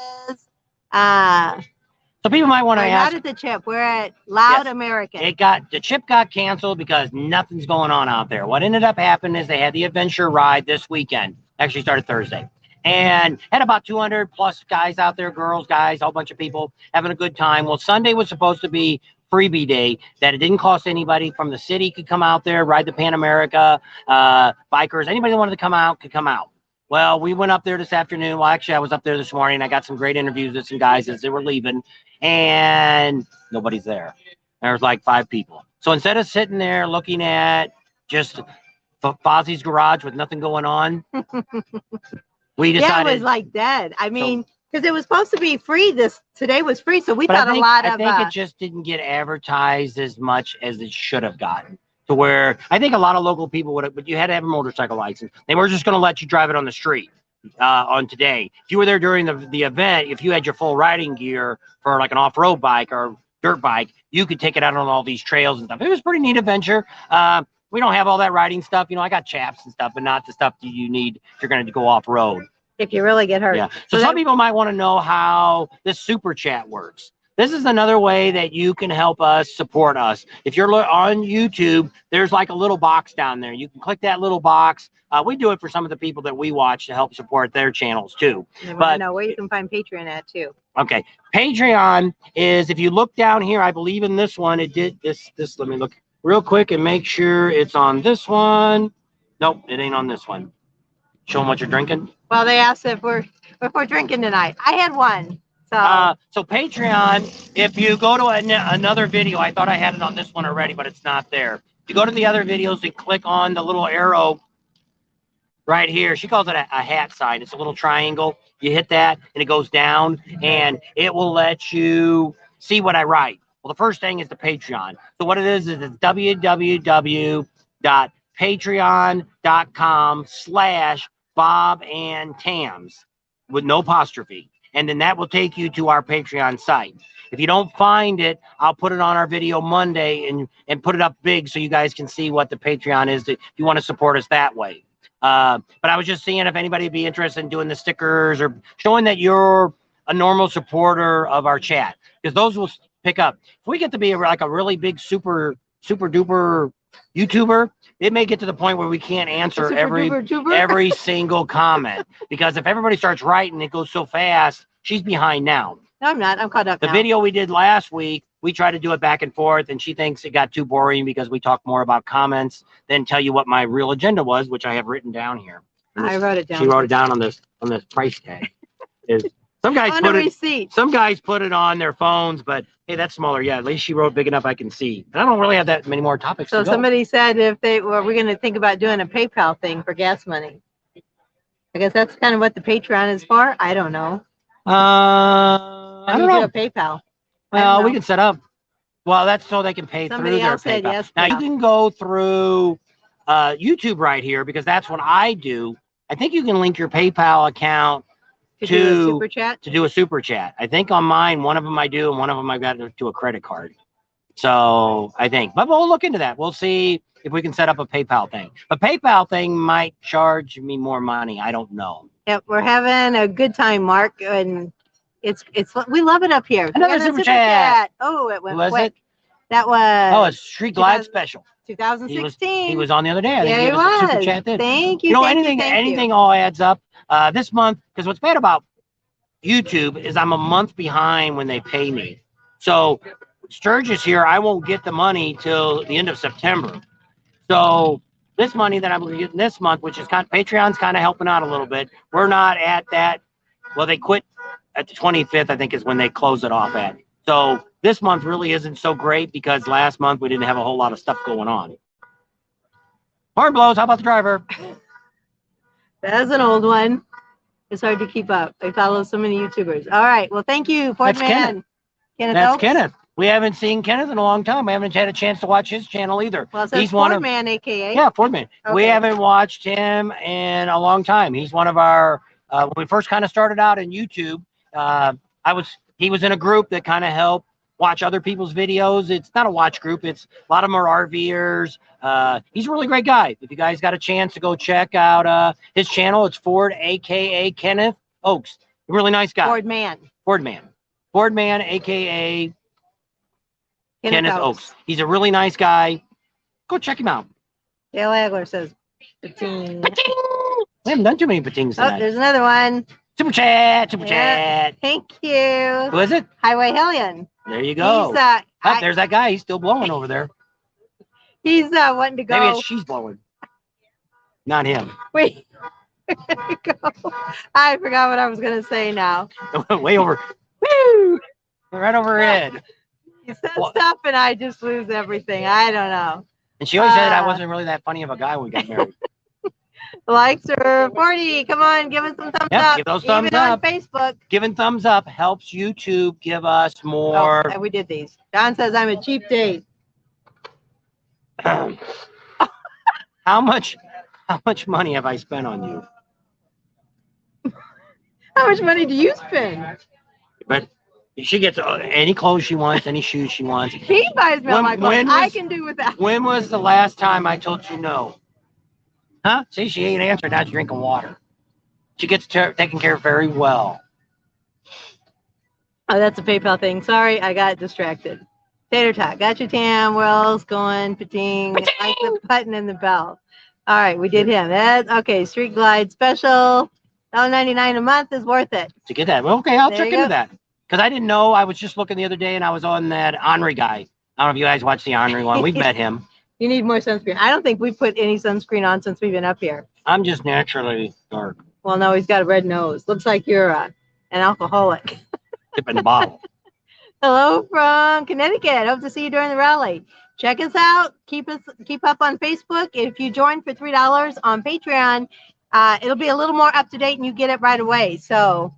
[SPEAKER 1] So people might want to ask.
[SPEAKER 2] We're not at the chip. We're at Loud American.
[SPEAKER 1] The chip got canceled because nothing's going on out there. What ended up happening is they had the adventure ride this weekend. Actually started Thursday. And had about 200 plus guys out there, girls, guys, a whole bunch of people having a good time. Well, Sunday was supposed to be freebie day, that it didn't cost anybody from the city could come out there, ride the Pan America, bikers, anybody that wanted to come out could come out. Well, we went up there this afternoon. Well, actually, I was up there this morning. I got some great interviews with some guys as they were leaving, and nobody's there. There's like 5 people. So instead of sitting there looking at just Fozzie's garage with nothing going on, we decided.
[SPEAKER 2] Yeah, it was like dead. I mean, because it was supposed to be free. Today was free, so we thought I think
[SPEAKER 1] it just didn't get advertised as much as it should have gotten. To where I think a lot of local people would have, but you had to have a motorcycle license. They were just going to let you drive it on the street on today. If you were there during the event, if you had your full riding gear for like an off-road bike or dirt bike, you could take it out on all these trails and stuff. It was a pretty neat adventure. We don't have all that riding stuff. You know, I got chaps and stuff, but not the stuff that you need if you're going to go off-road.
[SPEAKER 2] If you really get hurt.
[SPEAKER 1] Yeah. So some people might want to know how this super chat works. This is another way that you can help us support us. If you're on YouTube, there's like a little box down there. You can click that little box. We do it for some of the people that we watch to help support their channels too.
[SPEAKER 2] But I know where you can find Patreon at too.
[SPEAKER 1] Okay. Patreon is, if you look down here, I believe in this one, it did this. Let me look real quick and make sure it's on this one. Nope, it ain't on this one. Show them what you're drinking.
[SPEAKER 2] Well, they asked if we're drinking tonight. I had one.
[SPEAKER 1] So Patreon, if you go to another video, I thought I had it on this one already, but it's not there. If you go to the other videos and click on the little arrow right here, she calls it a hat sign. It's a little triangle. You hit that and it goes down and it will let you see what I write. Well, the first thing is the Patreon. So what it is it's www.patreon.com/BobandTams with no apostrophe. And then that will take you to our Patreon site. If you don't find it, I'll put it on our video Monday and put it up big so you guys can see what the Patreon is if you want to support us that way. But I was just seeing if anybody would be interested in doing the stickers or showing that you're a normal supporter of our chat, because those will pick up. If we get to be like a really big super duper YouTuber, it may get to the point where we can't answer every single comment, because if everybody starts writing, it goes so fast. She's behind now.
[SPEAKER 2] No, I'm not. I'm caught up.
[SPEAKER 1] The video we did last week, we tried to do it back and forth, and she thinks it got too boring because we talked more about comments than tell you what my real agenda was, which I have written down here.
[SPEAKER 2] I wrote it down.
[SPEAKER 1] She wrote it down on this price tag. Some guys put it on their phones, but hey, that's smaller. Yeah, at least she wrote big enough I can see. And I don't really have that many more topics.
[SPEAKER 2] So somebody said if we're going to think about doing a PayPal thing for gas money. I guess that's kind of what the Patreon is for. I don't know.
[SPEAKER 1] I don't know.
[SPEAKER 2] Do a PayPal.
[SPEAKER 1] Well, we can set up. Well, that's so they can pay through their PayPal.
[SPEAKER 2] Yes,
[SPEAKER 1] now you can go through YouTube right here, because that's what I do. I think you can link your PayPal account to do a super chat. I think on mine, one of them I do, and one of them I've got to do a credit card. So I think, but we'll look into that. We'll see if we can set up a PayPal thing. A PayPal thing might charge me more money. I don't know.
[SPEAKER 2] Yeah, we're having a good time, Mark, and we love it up here.
[SPEAKER 1] Another super chat.
[SPEAKER 2] Oh, it went quick.
[SPEAKER 1] Was it?
[SPEAKER 2] That was
[SPEAKER 1] a Street Glide special.
[SPEAKER 2] 2016.
[SPEAKER 1] He was on the other day. I think
[SPEAKER 2] he
[SPEAKER 1] was. A super chat then.
[SPEAKER 2] Thank you.
[SPEAKER 1] You know, anything all adds up. This month, because what's bad about YouTube is I'm a month behind when they pay me. So Sturgis here, I won't get the money till the end of September. So this money that I'm getting this month, which is Patreon's kind of helping out a little bit. We're not at that. Well, they quit at the 25th, I think, is when they close it off at. So this month really isn't so great because last month we didn't have a whole lot of stuff going on. Horn blows. How about the driver?
[SPEAKER 2] That's an old one. It's hard to keep up. I follow so many YouTubers. All right. Well, thank you, Ford Man. Kenneth
[SPEAKER 1] That's
[SPEAKER 2] Oaks.
[SPEAKER 1] Kenneth. We haven't seen Kenneth in a long time. We haven't had a chance to watch his channel either.
[SPEAKER 2] Well, it says
[SPEAKER 1] He's one
[SPEAKER 2] Ford
[SPEAKER 1] of
[SPEAKER 2] Man, aka.
[SPEAKER 1] yeah, Ford Man.
[SPEAKER 2] Okay.
[SPEAKER 1] We haven't watched him in a long time. He's one of our when we first kind of started out in YouTube. He was in a group that kind of helped watch other people's videos. It's not a watch group. It's a lot of them are RVers. He's a really great guy. If you guys got a chance to go check out his channel, it's Ford, aka Kenneth Oaks. A really nice guy.
[SPEAKER 2] Ford Man.
[SPEAKER 1] Ford Man. Ford Man, aka Kenneth Oaks. He's a really nice guy. Go check him out.
[SPEAKER 2] Dale Agler says, pating.
[SPEAKER 1] Pating! We haven't done too many patings tonight.
[SPEAKER 2] Oh, there's another one.
[SPEAKER 1] Super chat, super chat.
[SPEAKER 2] Thank you.
[SPEAKER 1] Who is it?
[SPEAKER 2] Highway Hellion.
[SPEAKER 1] There you go.
[SPEAKER 2] He's,
[SPEAKER 1] there's that guy. He's still blowing over there.
[SPEAKER 2] He's wanting to go.
[SPEAKER 1] Maybe she's blowing. Not him.
[SPEAKER 2] Wait. Go. I forgot what I was going to say now.
[SPEAKER 1] Way over.
[SPEAKER 2] Woo!
[SPEAKER 1] Right over her head.
[SPEAKER 2] You said stuff and I just lose everything. I don't know.
[SPEAKER 1] And she always said I wasn't really that funny of a guy when we got married.
[SPEAKER 2] Likes are 40. Come on, give us some thumbs up.
[SPEAKER 1] Give those thumbs
[SPEAKER 2] Even
[SPEAKER 1] up.
[SPEAKER 2] on Facebook.
[SPEAKER 1] Giving thumbs up helps YouTube give us more.
[SPEAKER 2] Oh, we did these. John says I'm a cheap date.
[SPEAKER 1] How much money have I spent on you?
[SPEAKER 2] How much money do you spend?
[SPEAKER 1] But she gets any clothes she wants, any shoes she wants.
[SPEAKER 2] He buys me all my clothes. I can do with that.
[SPEAKER 1] When was the last time I told you no? Huh? See, she ain't answering. Now she's drinking water. She gets taken care of very well.
[SPEAKER 2] Oh, that's a PayPal thing. Sorry, I got distracted. Tater Tot. Got your Tam. Wells going. Pating. Like the button and the bell. All right, we did him. That's okay. Street Glide special. $1.99 a month is worth it.
[SPEAKER 1] To get that. Well, okay, I'll
[SPEAKER 2] There
[SPEAKER 1] check
[SPEAKER 2] you
[SPEAKER 1] into
[SPEAKER 2] go.
[SPEAKER 1] that. Because I didn't know. I was just looking the other day and I was on that Henri guy. I don't know if you guys watched the Henri one. We've met him.
[SPEAKER 2] You need more sunscreen. I don't think we've put any sunscreen on since we've been up here.
[SPEAKER 1] I'm just naturally dark.
[SPEAKER 2] Well, no, he's got a red nose. Looks like you're an alcoholic.
[SPEAKER 1] Dip in the bottle.
[SPEAKER 2] Hello from Connecticut. Hope to see you during the rally. Check us out. Keep up on Facebook. If you join for $3 on Patreon, it'll be a little more up to date and you get it right away. So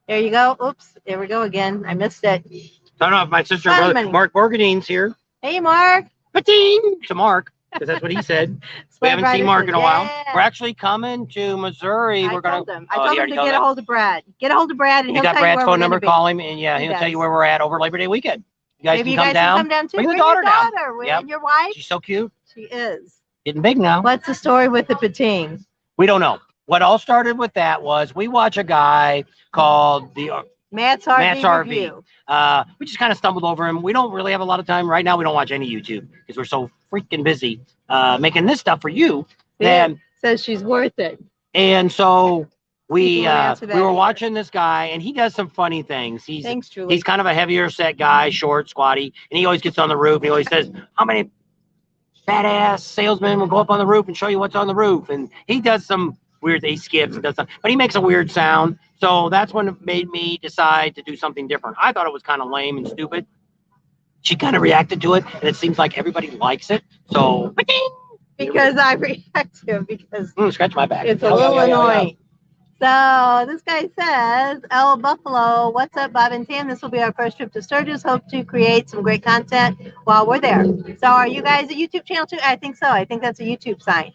[SPEAKER 2] there you go. Oops, there we go again. I missed it.
[SPEAKER 1] I don't know if my sister Mark Borgadine's here.
[SPEAKER 2] Hey, Mark.
[SPEAKER 1] Pating to Mark, because that's what he said. We haven't seen Mark in a while.
[SPEAKER 2] Yeah.
[SPEAKER 1] We're actually coming to Missouri.
[SPEAKER 2] I
[SPEAKER 1] we're gonna.
[SPEAKER 2] told him to get a hold of Brad. Get a hold of Brad, and
[SPEAKER 1] You
[SPEAKER 2] he'll
[SPEAKER 1] got
[SPEAKER 2] tell
[SPEAKER 1] Brad's
[SPEAKER 2] you where
[SPEAKER 1] phone
[SPEAKER 2] we're
[SPEAKER 1] number.
[SPEAKER 2] gonna be.
[SPEAKER 1] Call him, and yeah,
[SPEAKER 2] He
[SPEAKER 1] he'll
[SPEAKER 2] does.
[SPEAKER 1] tell you where we're at over Labor Day weekend. You guys
[SPEAKER 2] Maybe
[SPEAKER 1] can
[SPEAKER 2] you
[SPEAKER 1] come down.
[SPEAKER 2] can come down too.
[SPEAKER 1] Bring the
[SPEAKER 2] Bring
[SPEAKER 1] daughter
[SPEAKER 2] your
[SPEAKER 1] down.
[SPEAKER 2] daughter.
[SPEAKER 1] Yep.
[SPEAKER 2] And your wife.
[SPEAKER 1] She's so cute.
[SPEAKER 2] She is.
[SPEAKER 1] Getting big now.
[SPEAKER 2] What's the story with the pating?
[SPEAKER 1] We don't know. What all started with that was we watch a guy called the
[SPEAKER 2] Matt's RV review.
[SPEAKER 1] We just kind of stumbled over him. We don't really have a lot of time right now. We don't watch any YouTube because we're so freaking busy making this stuff for you. And
[SPEAKER 2] Says she's worth it.
[SPEAKER 1] And so we were watching
[SPEAKER 2] either.
[SPEAKER 1] this guy, and he does some funny things.
[SPEAKER 2] Thanks, Julie.
[SPEAKER 1] He's kind of a heavier set guy, short, squatty, and he always gets on the roof. And he always says, "How many fat ass salesmen will go up on the roof and show you what's on the roof?" And he does some weird. He skips and does something, but he makes a weird sound. So that's when it made me decide to do something different. I thought it was kind of lame and stupid. She kind of reacted to it, and it seems like everybody likes it. So
[SPEAKER 2] because I react to it because
[SPEAKER 1] scratch my back.
[SPEAKER 2] It's a little annoying. So this guy says, El Buffalo, what's up, Bob and Tam? This will be our first trip to Sturgis. Hope to create some great content while we're there. So are you guys a YouTube channel too? I think so. I think that's a YouTube sign.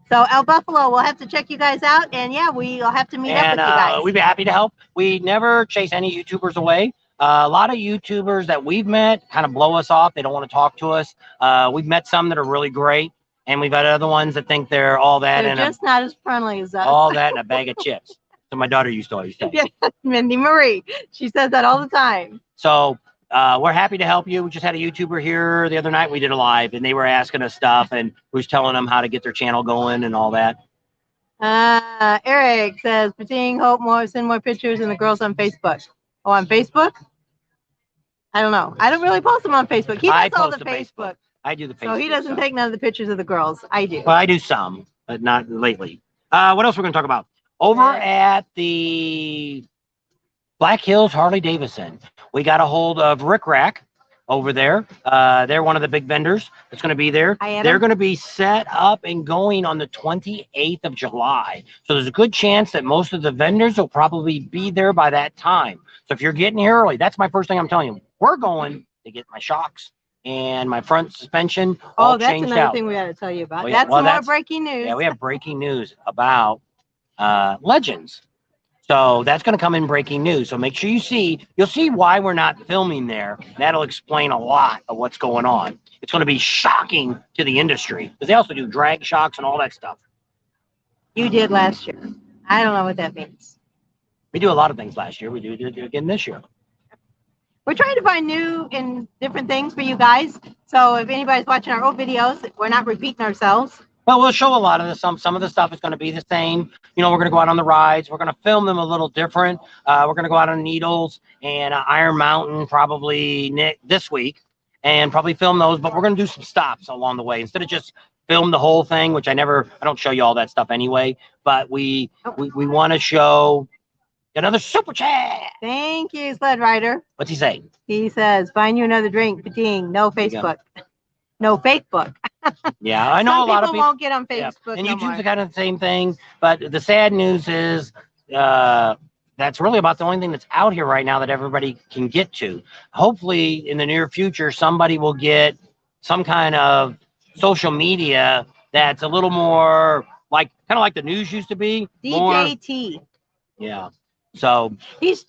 [SPEAKER 2] So El Buffalo, we'll have to check you guys out. And yeah, we'll have to meet up with you guys.
[SPEAKER 1] We'd be happy to help. We never chase any YouTubers away. A lot of YouTubers that we've met kind of blow us off. They don't want to talk to us. We've met some that are really great. And we've had other ones that think they're all that.
[SPEAKER 2] They're just not as friendly as us.
[SPEAKER 1] All that in a bag of chips. So my daughter used to always say.
[SPEAKER 2] Yeah, Mindy Marie. She says that all the time.
[SPEAKER 1] So we're happy to help you. We just had a YouTuber here the other night. We did a live, and they were asking us stuff, and we was telling them how to get their channel going and all that.
[SPEAKER 2] Eric says, Pating, hope send more pictures and the girls on Facebook. Oh, on Facebook? I don't know. I don't really post them on Facebook. He does all the Facebook.
[SPEAKER 1] I do the Facebook.
[SPEAKER 2] So he doesn't take none of the pictures of the girls. I do.
[SPEAKER 1] Well, I do some, but not lately. What else we're going to talk about? Over at the Black Hills Harley Davidson, we got a hold of Rick Rack. over there. They're one of the big vendors that's going to be there. They're going to be set up and going on the 28th of July. So there's a good chance that most of the vendors will probably be there by that time. So if you're getting here early, that's my first thing I'm telling you. We're going to get my shocks and my front suspension all
[SPEAKER 2] that's
[SPEAKER 1] changed
[SPEAKER 2] another
[SPEAKER 1] out.
[SPEAKER 2] thing we got to tell you about.
[SPEAKER 1] Oh, yeah.
[SPEAKER 2] That's more breaking news.
[SPEAKER 1] Yeah, we have breaking news about Legends. So that's going to come in breaking news. So make sure you'll see why we're not filming there. That'll explain a lot of what's going on. It's going to be shocking to the industry because they also do drag shocks and all that stuff.
[SPEAKER 2] You did last year. I don't know what that means.
[SPEAKER 1] We do a lot of things last year. We do it again this year.
[SPEAKER 2] We're trying to find new and different things for you guys. So if anybody's watching our old videos, we're not repeating ourselves.
[SPEAKER 1] Well, we'll show a lot of this. Some of the stuff is going to be the same. You know, we're going to go out on the rides. We're going to film them a little different. We're going to go out on Needles and Iron Mountain probably this week and probably film those. But we're going to do some stops along the way instead of just film the whole thing, which I don't show you all that stuff anyway. But we want to show another super chat.
[SPEAKER 2] Thank you, Sled Rider.
[SPEAKER 1] What's he say?
[SPEAKER 2] He says, find you another drink. Ding. No Facebook. No Facebook.
[SPEAKER 1] Yeah, I know a lot of people
[SPEAKER 2] won't get on Facebook.
[SPEAKER 1] Yeah. And YouTube's kind of the same thing. But the sad news is that's really about the only thing that's out here right now that everybody can get to. Hopefully, in the near future, somebody will get some kind of social media that's a little more kind of like the news used to be.
[SPEAKER 2] DJT.
[SPEAKER 1] Yeah. So
[SPEAKER 2] he's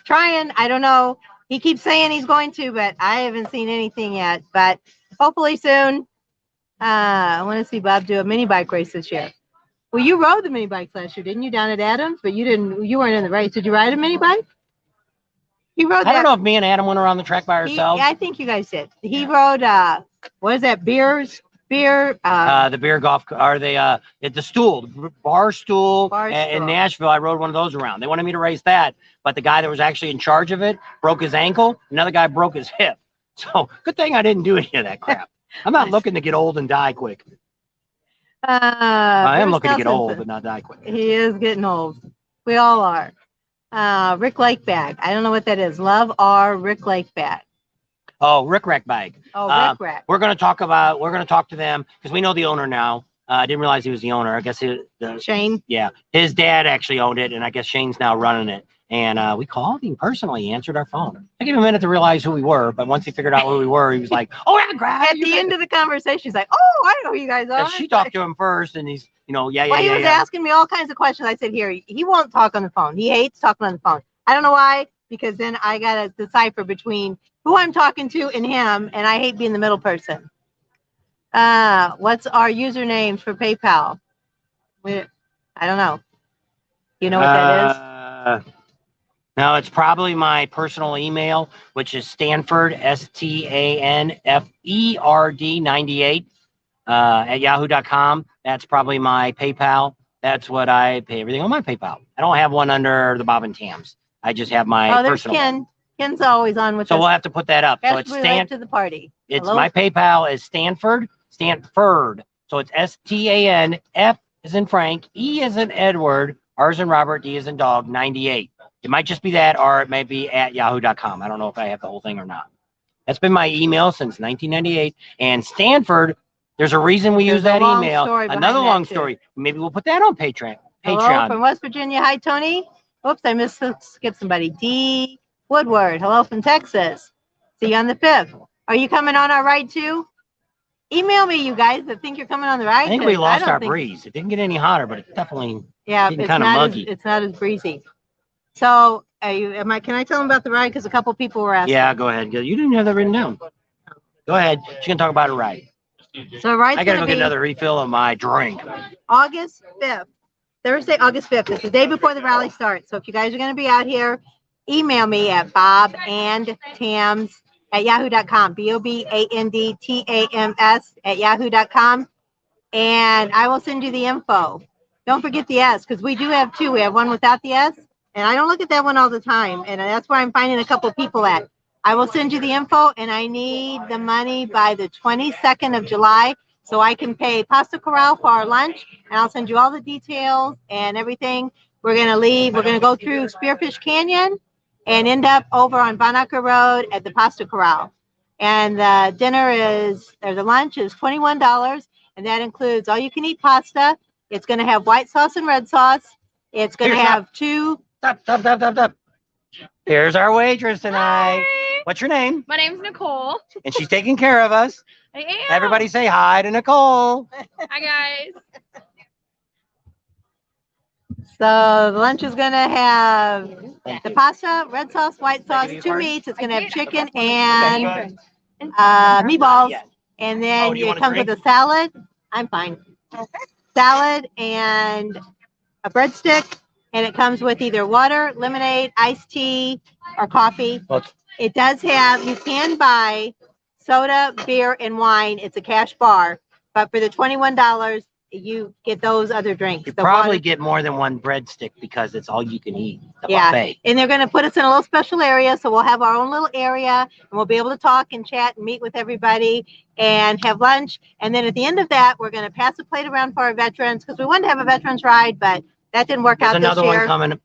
[SPEAKER 2] trying. I don't know. He keeps saying he's going to, but I haven't seen anything yet. But hopefully soon. I want to see Bob do a mini bike race this year. Well, you rode the mini bikes last year, didn't you, down at Adams? But you weren't in the race. Did you ride a mini bike? He rode.
[SPEAKER 1] I don't know if me and Adam went around the track by ourselves.
[SPEAKER 2] I think you guys did. He rode. What is that? Beer.
[SPEAKER 1] The beer golf. Are they? The stool, the bar stool in Nashville. I rode one of those around. They wanted me to race that, but the guy that was actually in charge of it broke his ankle. Another guy broke his hip. So good thing I didn't do any of that crap. I'm not looking to get old and die quick. I am looking to get old but not die quick.
[SPEAKER 2] He is getting old. We all are. Rick Lake bag. I don't know what that is. Love our Rick Lake bag.
[SPEAKER 1] Oh, Rick Rack bag.
[SPEAKER 2] Oh, Rick Rack.
[SPEAKER 1] We're going to talk to them because we know the owner now. I didn't realize he was the owner. I guess
[SPEAKER 2] Shane.
[SPEAKER 1] Yeah, his dad actually owned it, and I guess Shane's now running it. And we called him personally. He answered our phone. I gave him a minute to realize who we were, but once he figured out who we were, he was like, "Oh, yeah, Greg."
[SPEAKER 2] At the end of the conversation, he's like, "Oh, I know who you guys are."
[SPEAKER 1] She talked to him first, and he's, He was
[SPEAKER 2] asking me all kinds of questions. I said, "Here, he won't talk on the phone. He hates talking on the phone. I don't know why, because then I gotta decipher between who I'm talking to and him, and I hate being the middle person." What's our usernames for PayPal? I don't know. You know what that is?
[SPEAKER 1] No, it's probably my personal email, which is Stanford, STANFERD 98 at yahoo.com. That's probably my PayPal. That's what I pay everything on my PayPal. I don't have one under the Bob and Tam's. I just have my personal.
[SPEAKER 2] Ken. Ken's always on with us.
[SPEAKER 1] So we'll have to put that up. So it's
[SPEAKER 2] to the party.
[SPEAKER 1] It's my PayPal is Stanford. So it's STANF as in Frank, E as in Edward, R as in Robert, D as in dog, 98. It might just be that, or it may be at yahoo.com. I don't know if I have the whole thing or not. That's been my email since 1998. And Stanford, there's a reason we use that email. Another long story. Maybe we'll put that on Patreon.
[SPEAKER 2] Hello from West Virginia. Hi, Tony. Oops, I missed to skip somebody. D. Woodward. Hello from Texas. See you on the 5th. Are you coming on our ride too? Email me, you guys that think you're coming on the ride.
[SPEAKER 1] I think we lost our breeze. It didn't get any hotter, but it's definitely
[SPEAKER 2] it's
[SPEAKER 1] kind of muggy.
[SPEAKER 2] It's not as breezy. So, can I tell them about the ride? Because a couple people were asking.
[SPEAKER 1] Yeah, go ahead. You didn't have that written down. Go ahead. She can talk about a ride.
[SPEAKER 2] So, ride's
[SPEAKER 1] I got to go get another refill of my drink.
[SPEAKER 2] August 5th. Thursday, August 5th. It's the day before the rally starts. So, if you guys are going to be out here, email me at bobandtams@yahoo.com. BOBANDTAMS@yahoo.com. And I will send you the info. Don't forget the S, because we do have two. We have one without the S. And I don't look at that one all the time. And that's where I'm finding a couple people at. I will send you the info, and I need the money by the 22nd of July so I can pay Pasta Corral for our lunch. And I'll send you all the details and everything. We're going to leave. We're going to go through Spearfish Canyon and end up over on Bonacker Road at the Pasta Corral. And the dinner the lunch is $21, and that includes all you can eat pasta. It's going to have white sauce and red sauce. It's going to have two.
[SPEAKER 1] Stop. Here's our waitress tonight.
[SPEAKER 4] Hi.
[SPEAKER 1] What's your name?
[SPEAKER 4] My name's Nicole.
[SPEAKER 1] And she's taking care of us.
[SPEAKER 4] I am.
[SPEAKER 1] Everybody say hi to Nicole.
[SPEAKER 4] Hi, guys.
[SPEAKER 2] So the lunch is going to have the pasta, red sauce, white sauce, two meats. It's going to have chicken and meatballs. And then it comes with a salad. I'm fine. Salad and a breadstick. And it comes with either water, lemonade, iced tea, or coffee. It does have, you can buy soda, beer, and wine. It's a cash bar. But for the $21, you get those other drinks.
[SPEAKER 1] You probably get more than one breadstick because it's all you can eat.
[SPEAKER 2] Yeah,
[SPEAKER 1] buffet.
[SPEAKER 2] And they're going to put us in a little special area. So we'll have our own little area, and we'll be able to talk and chat and meet with everybody and have lunch. And then at the end of that, we're going to pass a plate around for our veterans because we wanted to have a veterans ride, but that didn't work out this year.
[SPEAKER 1] There's another one coming.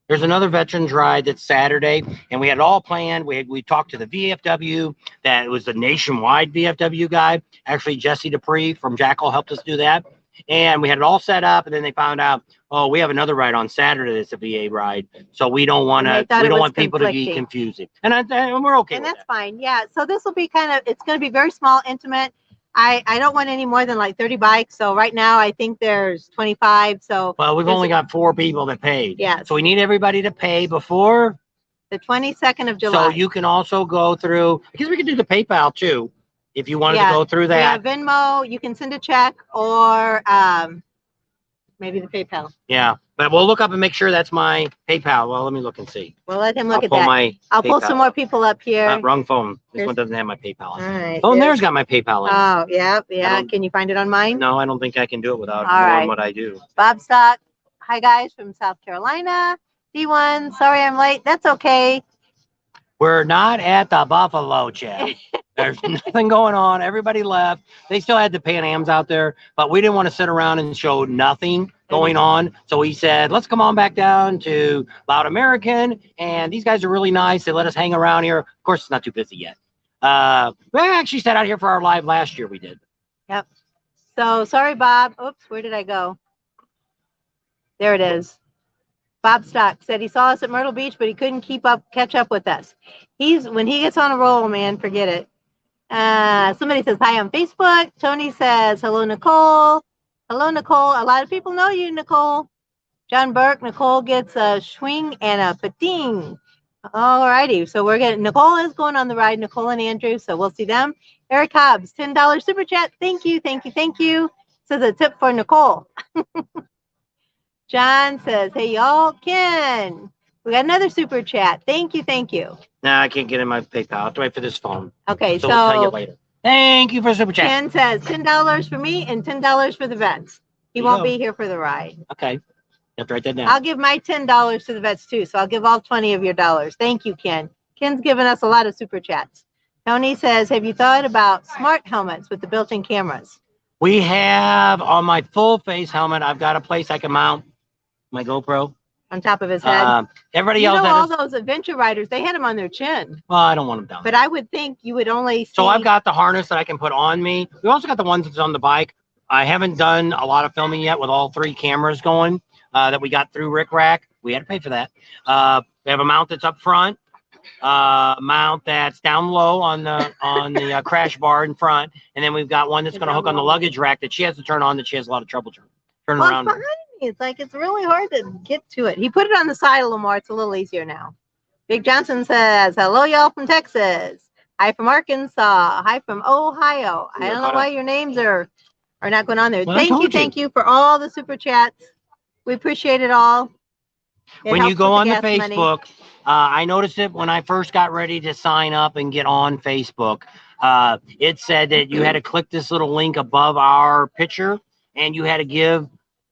[SPEAKER 1] There's another veterans ride that's Saturday, and we had it all planned. We talked to the VFW. That was the nationwide VFW guy. Actually, Jesse Dupree from Jackal helped us do that. And we had it all set up, and then they found out, oh, we have another ride on Saturday that's a VA ride. So we don't want people to be confusing. And we're okay with that.
[SPEAKER 2] And that's fine. Yeah. So this will be it's going to be very small, intimate. I don't want any more than like 30 bikes. So right now I think there's 25. So
[SPEAKER 1] well, we've only got 4 people that paid.
[SPEAKER 2] Yeah.
[SPEAKER 1] So we need everybody to pay before
[SPEAKER 2] the 22nd of July.
[SPEAKER 1] So you can also go through, I guess we could do the PayPal too, if you wanted to go through that.
[SPEAKER 2] Yeah, Venmo, you can send a check or maybe the PayPal.
[SPEAKER 1] Yeah, but we'll look up and make sure that's my PayPal. Well, let me look and see.
[SPEAKER 2] We'll let him look at that. I'll pull some more people up here.
[SPEAKER 1] Wrong phone. This one doesn't have my PayPal on it.
[SPEAKER 2] All right.
[SPEAKER 1] Oh, there's got my PayPal in it.
[SPEAKER 2] Oh, yeah. Can you find it on mine?
[SPEAKER 1] No, I don't think I can do it without knowing what I do.
[SPEAKER 2] Bob Stock. Hi, guys, from South Carolina. D1, sorry I'm late. That's okay.
[SPEAKER 1] We're not at the Buffalo, Chad. There's nothing going on. Everybody left. They still had the Pan Ams out there, but we didn't want to sit around and show nothing going on. So he said, let's come on back down to Loud American. And these guys are really nice. They let us hang around here. Of course, it's not too busy yet. We actually sat out here for our live last year. We did.
[SPEAKER 2] Yep. So sorry, Bob. Oops, where did I go? There it is. Bob Stock said he saw us at Myrtle Beach, but he couldn't catch up with us. When he gets on a roll, man, forget it. Somebody says hi on Facebook. Tony says hello, Nicole. Hello, Nicole. A lot of people know you, Nicole. John Burke. Nicole gets a swing and a pating. All righty. So Nicole is going on the ride. Nicole and Andrew. So we'll see them. Eric Hobbs, $10 super chat. Thank you. Says a tip for Nicole. John says, hey, y'all, Ken, we got another super chat. Thank you.
[SPEAKER 1] Nah, I can't get in my PayPal. I'll have to wait for this phone.
[SPEAKER 2] Okay, so
[SPEAKER 1] we'll tell you later. Thank you for super chat.
[SPEAKER 2] Ken says $10 for me and $10 for the vets. He won't be here for the ride.
[SPEAKER 1] Okay. You have to write that down.
[SPEAKER 2] I'll give my $10 to the vets too. So I'll give all 20 of your dollars. Thank you, Ken. Ken's given us a lot of super chats. Tony says, have you thought about smart helmets with the built-in cameras?
[SPEAKER 1] We have on my full face helmet, I've got a place I can mount my GoPro
[SPEAKER 2] on top of his head.
[SPEAKER 1] Everybody else,
[SPEAKER 2] all those adventure riders, they had them on their chin.
[SPEAKER 1] Well, I don't want them down.
[SPEAKER 2] But I would think you would only see.
[SPEAKER 1] So I've got the harness that I can put on me. We also got the ones that's on the bike. I haven't done a lot of filming yet with all 3 cameras going that we got through Rick Rack. We had to pay for that. We have a mount that's up front, mount that's down low on the crash bar in front, and then we've got one that's going to hook on the luggage rack that she has to turn on that she has a lot of trouble turning around.
[SPEAKER 2] Behind me, it's really hard to get to it. He put it on the side a little more. It's a little easier now. Big Johnson says, hello, y'all from Texas. Hi from Arkansas. Hi from Ohio. I don't know why your names are not going on there.
[SPEAKER 1] Well,
[SPEAKER 2] thank you for all the super chats. We appreciate it all.
[SPEAKER 1] When you go on the Facebook, I noticed it when I first got ready to sign up and get on Facebook. It said that you had to click this little link above our picture, and you had to give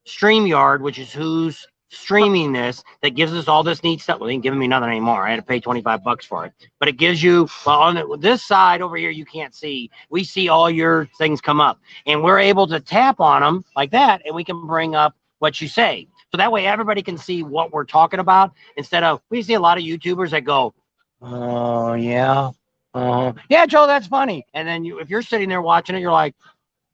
[SPEAKER 1] StreamYard, which is who's streaming this, that gives us all this neat stuff. Well, they ain't giving me nothing anymore. I had to pay 25 bucks for it. But it gives you, well, on this side over here, you can't see. We see all your things come up. And we're able to tap on them like that, and we can bring up what you say. So that way everybody can see what we're talking about, instead of, we see a lot of YouTubers that go, oh, yeah, Yeah, Joe, that's funny. And then if you're sitting there watching it, you're like,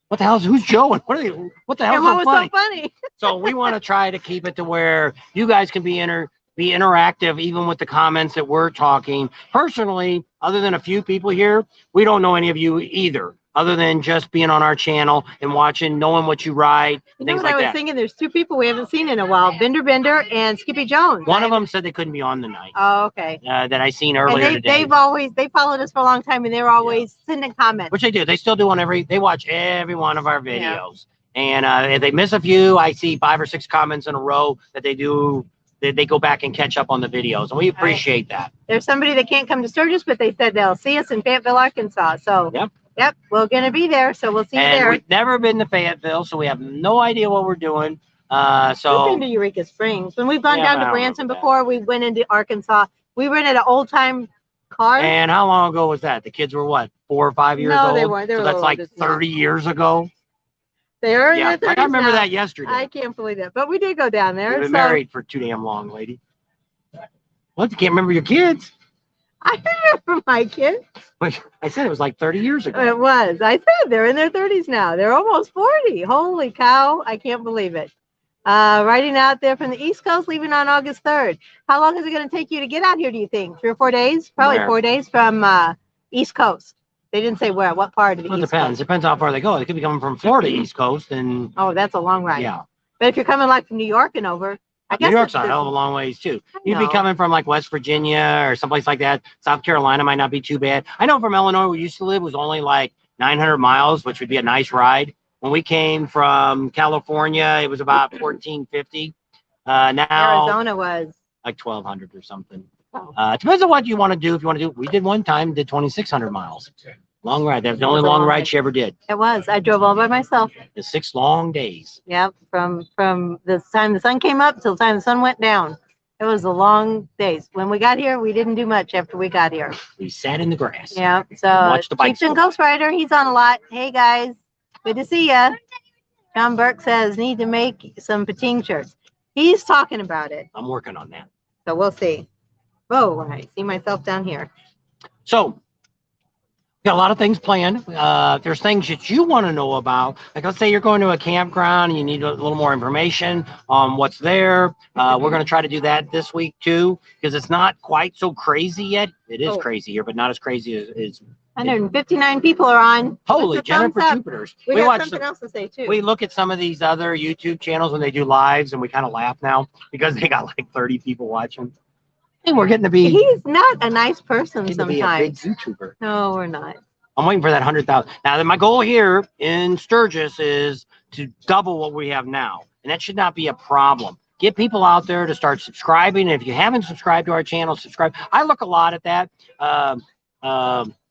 [SPEAKER 1] what the hell's, who's Joe? And what the hell's
[SPEAKER 2] And what
[SPEAKER 1] so
[SPEAKER 2] was
[SPEAKER 1] funny?
[SPEAKER 2] so funny?
[SPEAKER 1] So we want to try to keep it to where you guys can be interactive, even with the comments that we're talking. Personally, other than a few people here, we don't know any of you either, other than just being on our channel and watching, knowing what you write,
[SPEAKER 2] You know
[SPEAKER 1] things
[SPEAKER 2] what
[SPEAKER 1] like
[SPEAKER 2] I was
[SPEAKER 1] that.
[SPEAKER 2] thinking? There's two people we haven't seen in a while, Bender and Skippy Jones.
[SPEAKER 1] One of them said they couldn't be on tonight.
[SPEAKER 2] Oh, okay.
[SPEAKER 1] That I seen
[SPEAKER 2] And
[SPEAKER 1] earlier today.
[SPEAKER 2] they followed us for a long time, and they're always sending comments.
[SPEAKER 1] Which they do. They still do they watch every one of our videos. And if they miss a few, I see 5 or 6 comments in a row that they do. They go back and catch up on the videos, and we appreciate that.
[SPEAKER 2] There's somebody that can't come to Sturgis, but they said they'll see us in Fayetteville, Arkansas. So yep, we're gonna be there. So we'll see you there.
[SPEAKER 1] We've never been to Fayetteville, so we have no idea what we're doing.
[SPEAKER 2] We've been to Eureka Springs. When we've gone down to Branson before, we went into Arkansas. We rented an old time car.
[SPEAKER 1] And how long ago was that? The kids were what, 4 or 5 years old?
[SPEAKER 2] No, they weren't. They were
[SPEAKER 1] so that's like 30 years ago.
[SPEAKER 2] They're in their 30s
[SPEAKER 1] I remember
[SPEAKER 2] now.
[SPEAKER 1] that yesterday.
[SPEAKER 2] I can't believe that. But we did go down there.
[SPEAKER 1] You've been married for too damn long, lady. What? You can't remember your kids?
[SPEAKER 2] I remember my kids.
[SPEAKER 1] I said it was like 30 years ago.
[SPEAKER 2] It was. I said they're in their 30s now. They're almost 40. Holy cow. I can't believe it. Riding out there from the East Coast, leaving on August 3rd. How long is it going to take you to get out here, do you think? 3 or 4 days? Probably 4 days from East Coast. They didn't say where, what part of the East
[SPEAKER 1] Coast.
[SPEAKER 2] Coast.
[SPEAKER 1] Depends how far they go. They could be coming from Florida East Coast. And
[SPEAKER 2] oh, that's a long ride.
[SPEAKER 1] Yeah.
[SPEAKER 2] But if you're coming like from New York and over, I guess
[SPEAKER 1] New York's a hell of a long ways too. You'd be coming from like West Virginia or someplace like that. South Carolina might not be too bad. I know from Illinois, where we used to live, was only like 900 miles, which would be a nice ride. When we came from California, it was about 1450. Now
[SPEAKER 2] Arizona was
[SPEAKER 1] like 1200 or something. It depends on what you want to do. If you want to do, we did one time, did 2600 miles. Long ride. That's the only long ride she ever did.
[SPEAKER 2] It was. I drove all by myself.
[SPEAKER 1] The 6 long days.
[SPEAKER 2] Yep. From the time the sun came up till the time the sun went down. It was a long days. When we got here, we didn't do much after we got here.
[SPEAKER 1] We sat in the grass.
[SPEAKER 2] Yeah. So Chieftain Ghost Rider, he's on a lot. Hey guys, good to see ya. John Burke says need to make some pating shirts. He's talking about it.
[SPEAKER 1] I'm working on that.
[SPEAKER 2] So we'll see. Oh, I see myself down here.
[SPEAKER 1] So got a lot of things planned. There's things that you want to know about. Like, let's say you're going to a campground and you need a little more information on what's there. We're going to try to do that this week too, because it's not quite so crazy yet. It is crazy here, but not as crazy as
[SPEAKER 2] 159 people are on.
[SPEAKER 1] Holy Jennifer Jupiters.
[SPEAKER 2] We got something else to say too.
[SPEAKER 1] We look at some of these other YouTube channels when they do lives and we kind of laugh now because they got like 30 people watching. And we're getting to be.
[SPEAKER 2] He's not a nice person sometimes.
[SPEAKER 1] Be a big YouTuber.
[SPEAKER 2] No, we're not.
[SPEAKER 1] I'm waiting for that 100,000. Now, my goal here in Sturgis is to double what we have now, and that should not be a problem. Get people out there to start subscribing. And if you haven't subscribed to our channel, subscribe. I look a lot at that.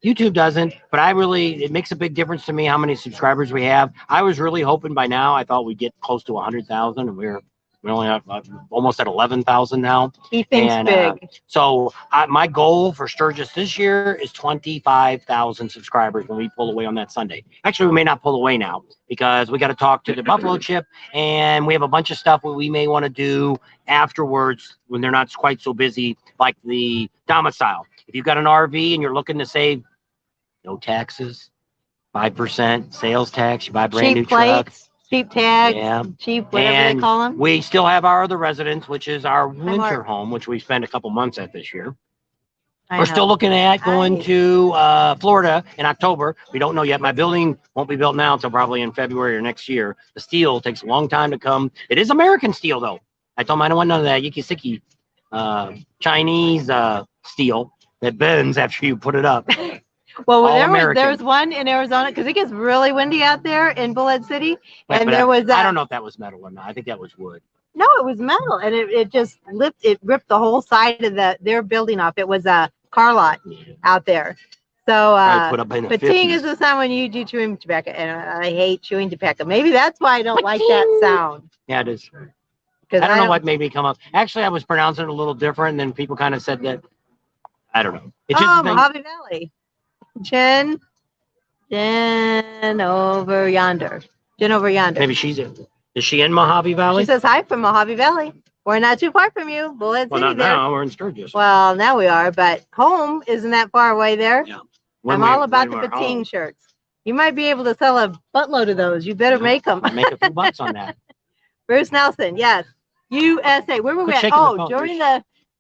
[SPEAKER 1] YouTube doesn't, but it makes a big difference to me how many subscribers we have. I was really hoping by now, I thought we'd get close to 100,000, and we're only at, almost at 11,000 now.
[SPEAKER 2] He thinks big.
[SPEAKER 1] So my goal for Sturgis this year is 25,000 subscribers when we pull away on that Sunday. Actually, we may not pull away now because we got to talk to the Buffalo Chip, and we have a bunch of stuff that we may want to do afterwards when they're not quite so busy, like the domicile. If you've got an RV and you're looking to save no taxes, 5% sales tax, you buy a brand new truck.
[SPEAKER 2] Cheap tags, cheap whatever they call them.
[SPEAKER 1] We still have our other residence, which is our winter home, which we spent a couple months at this year. We're still looking at going to Florida in October. We don't know yet. My building won't be built now until probably in February or next year. The steel takes a long time to come. It is American steel, though. I told them I don't want none of that yiki-siki Chinese steel that bends after you put it up.
[SPEAKER 2] Well, there was one in Arizona because it gets really windy out there in Bullhead City, and there was.
[SPEAKER 1] I don't know if that was metal or not. I think that was wood.
[SPEAKER 2] No, it was metal, and it just ripped the whole side of their building off. It was a car lot out there. So, pating is the sound when you do chewing tobacco, and I hate chewing tobacco. Maybe that's why I don't like that sound.
[SPEAKER 1] Yeah, it is. I don't know what made me come up. Actually, I was pronouncing it a little different, and then people kind of said that. I don't know. It's just
[SPEAKER 2] Mojave Valley. Jen over yonder. Jen over yonder.
[SPEAKER 1] Maybe is she in Mojave Valley?
[SPEAKER 2] She says hi from Mojave Valley. We're not too far from you. Bullhead City.
[SPEAKER 1] Well, not now. We're in Sturgis.
[SPEAKER 2] Well, now we are, but home isn't that far away there.
[SPEAKER 1] Yeah.
[SPEAKER 2] I'm all about the pating shirts. You might be able to sell a buttload of those. You better make them.
[SPEAKER 1] Make a few bucks on that.
[SPEAKER 2] Bruce Nelson, yes. USA. Where were we at? Oh,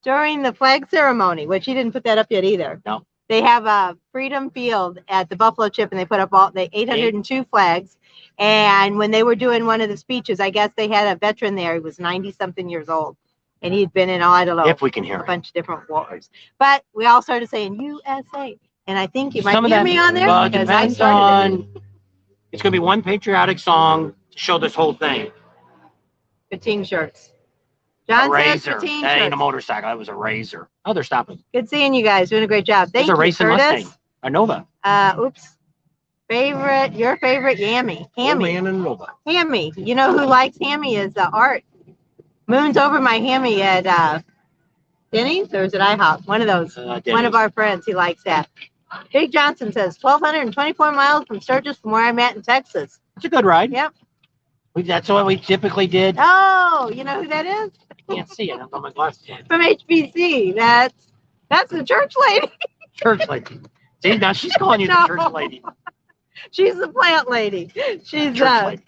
[SPEAKER 2] during the flag ceremony, which he didn't put that up yet either.
[SPEAKER 1] No.
[SPEAKER 2] They have a Freedom Field at the Buffalo Chip, and they put up all the 802 flags. And when they were doing one of the speeches, I guess they had a veteran there. He was 90-something years old. And he'd been in, I don't know,
[SPEAKER 1] if we can hear
[SPEAKER 2] a bunch of different wars. But we all started saying USA. And I think you might hear me on there.
[SPEAKER 1] Well, it depends on, it's going to be one patriotic song to show this whole thing.
[SPEAKER 2] Pating shirts. John says
[SPEAKER 1] Razor.
[SPEAKER 2] pating
[SPEAKER 1] That ain't a
[SPEAKER 2] shirts.
[SPEAKER 1] motorcycle. That was a Razor. Oh, they're stopping.
[SPEAKER 2] Good seeing you guys. Doing a great job. Thank
[SPEAKER 1] It's a
[SPEAKER 2] you,
[SPEAKER 1] racing
[SPEAKER 2] Curtis.
[SPEAKER 1] Mustang. A Nova.
[SPEAKER 2] Oops. Your favorite Yammy. Hammy.
[SPEAKER 1] Man and Nova.
[SPEAKER 2] Hammy. You know who likes Hammy is Art. Moon's over my Hammy at Denny's, or is it IHOP? One of those. One of our friends. He likes that. Big Johnson says 1,224 miles from Sturgis from where I'm at in Texas.
[SPEAKER 1] It's a good ride.
[SPEAKER 2] Yep.
[SPEAKER 1] That's what we typically did.
[SPEAKER 2] Oh, you know who that is?
[SPEAKER 1] I can't see it. I've got my glasses on.
[SPEAKER 2] From HBC. That's the church lady.
[SPEAKER 1] Church lady. See, now she's calling you the church lady.
[SPEAKER 2] She's the plant lady. She's the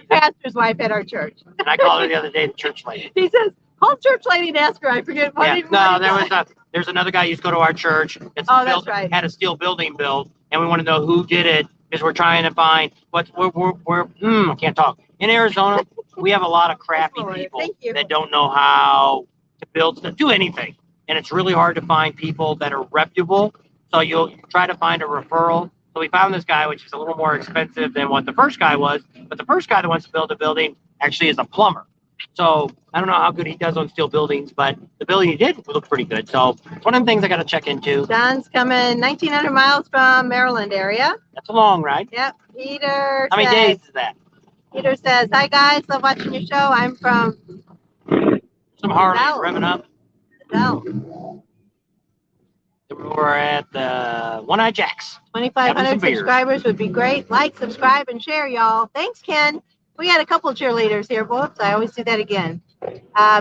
[SPEAKER 2] pastor's wife at our church.
[SPEAKER 1] And I called her the other day the church lady.
[SPEAKER 2] He says, call church lady and ask her. I forget what
[SPEAKER 1] there's another guy who used to go to our church.
[SPEAKER 2] That's right.
[SPEAKER 1] Had a steel building built, and we want to know who did it because we're trying to find I can't talk. In Arizona, we have a lot of crappy people that don't know how to do anything. And it's really hard to find people that are reputable. So you'll try to find a referral. So we found this guy, which is a little more expensive than what the first guy was. But the first guy that wants to build a building actually is a plumber. So I don't know how good he does on steel buildings, but the building he did looked pretty good. So it's one of the things I got to check into.
[SPEAKER 2] John's coming 1,900 miles from Maryland area.
[SPEAKER 1] That's a long ride.
[SPEAKER 2] Yep. Peter.
[SPEAKER 1] How many days is that?
[SPEAKER 2] Peter says, hi guys, love watching your show. I'm from
[SPEAKER 1] some Harleys revving up. We're at the One Eye Jacks.
[SPEAKER 2] 2,500 subscribers would be great. Like, subscribe, and share, y'all. Thanks, Ken. We had a couple of cheerleaders here. Whoops, I always do that again.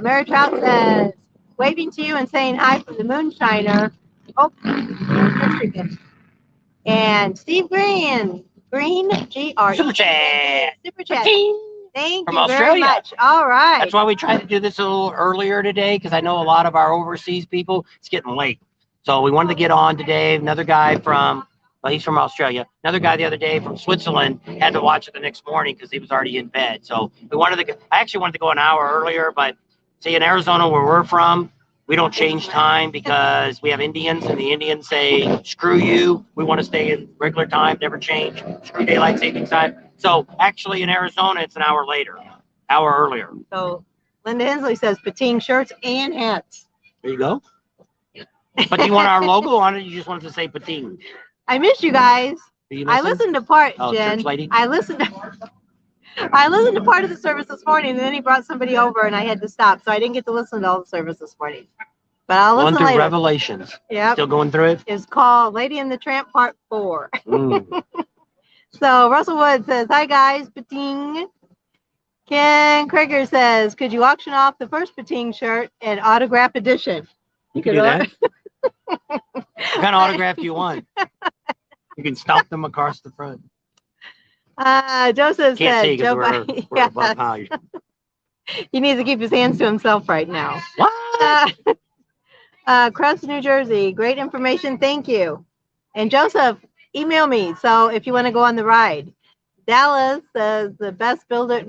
[SPEAKER 2] Mary Trout says, waving to you and saying hi from the Moonshiner. Oh, Michigan. And Steve Green, G-R-E.
[SPEAKER 1] Super chat.
[SPEAKER 2] Super chat. Thank
[SPEAKER 1] from
[SPEAKER 2] you
[SPEAKER 1] Australia.
[SPEAKER 2] very much. All right.
[SPEAKER 1] That's why we tried to do this a little earlier today, because I know a lot of our overseas people, it's getting late. So we wanted to get on today. Another guy he's from Australia. Another guy the other day from Switzerland had to watch it the next morning because he was already in bed. So I actually wanted to go an hour earlier, but see, in Arizona where we're from, we don't change time because we have Indians, and the Indians say, screw you. We want to stay in regular time, never change. Screw daylight savings time. So actually in Arizona, it's an hour earlier.
[SPEAKER 2] So Linda Hensley says pating shirts and hats.
[SPEAKER 1] There you go. But do you want our logo on it? You just wanted to say pating.
[SPEAKER 2] I miss you guys. I listened to part, Jen.
[SPEAKER 1] Church lady?
[SPEAKER 2] I listened to part of the service this morning, and then he brought somebody over, and I had to stop, so I didn't get to listen to all the service this morning. But I'll listen later.
[SPEAKER 1] Revelations.
[SPEAKER 2] Yeah.
[SPEAKER 1] Still going through it?
[SPEAKER 2] It's called Lady and the Tramp Part 4. So Russell Wood says, hi guys, pating. Ken Krieger says, could you auction off the first pating shirt and autograph edition?
[SPEAKER 1] You can do that. What kind of autograph do you want? You can stomp them across the front.
[SPEAKER 2] Joseph
[SPEAKER 1] Can't
[SPEAKER 2] said,
[SPEAKER 1] we're above high.
[SPEAKER 2] He needs to keep his hands to himself right now.
[SPEAKER 1] What?
[SPEAKER 2] Crest, New Jersey. Great information. Thank you. And Joseph, email me. So if you want to go on the ride. Dallas says we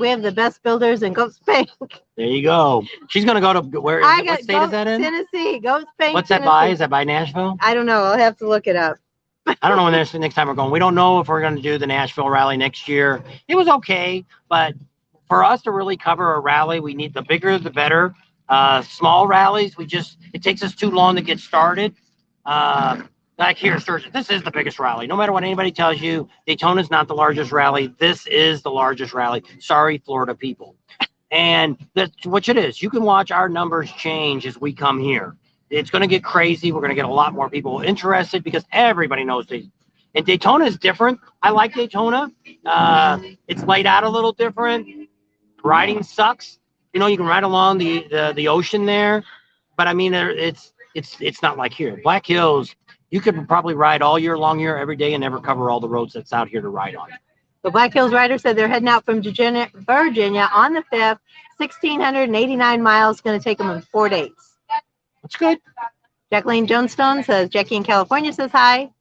[SPEAKER 2] have the best builders in Goats Bank.
[SPEAKER 1] There you go. She's going to go to what state is that in?
[SPEAKER 2] Tennessee. Goats Bank.
[SPEAKER 1] What's that by? Is that by Nashville?
[SPEAKER 2] I don't know. I'll have to look it up.
[SPEAKER 1] I don't know when the next time we're going. We don't know if we're going to do the Nashville rally next year. It was okay, but for us to really cover a rally, we need the bigger, the better. Small rallies, it takes us too long to get started. Like here, Sturgis, this is the biggest rally. No matter what anybody tells you, Daytona is not the largest rally. This is the largest rally. Sorry, Florida people. And that's what it is. You can watch our numbers change as we come here. It's going to get crazy. We're going to get a lot more people interested because everybody knows and Daytona is different. I like Daytona. It's laid out a little different. Riding sucks. You know, you can ride along the ocean there, but I mean, it's not like here. Black Hills you could probably ride all year long here every day and never cover all the roads that's out here to ride on.
[SPEAKER 2] The Black Hills Rider said they're heading out from Virginia on the 5th, 1,689 miles. Going to take them in 4 days.
[SPEAKER 1] That's good.
[SPEAKER 2] Jacqueline Johnstone says Jackie in California says hi.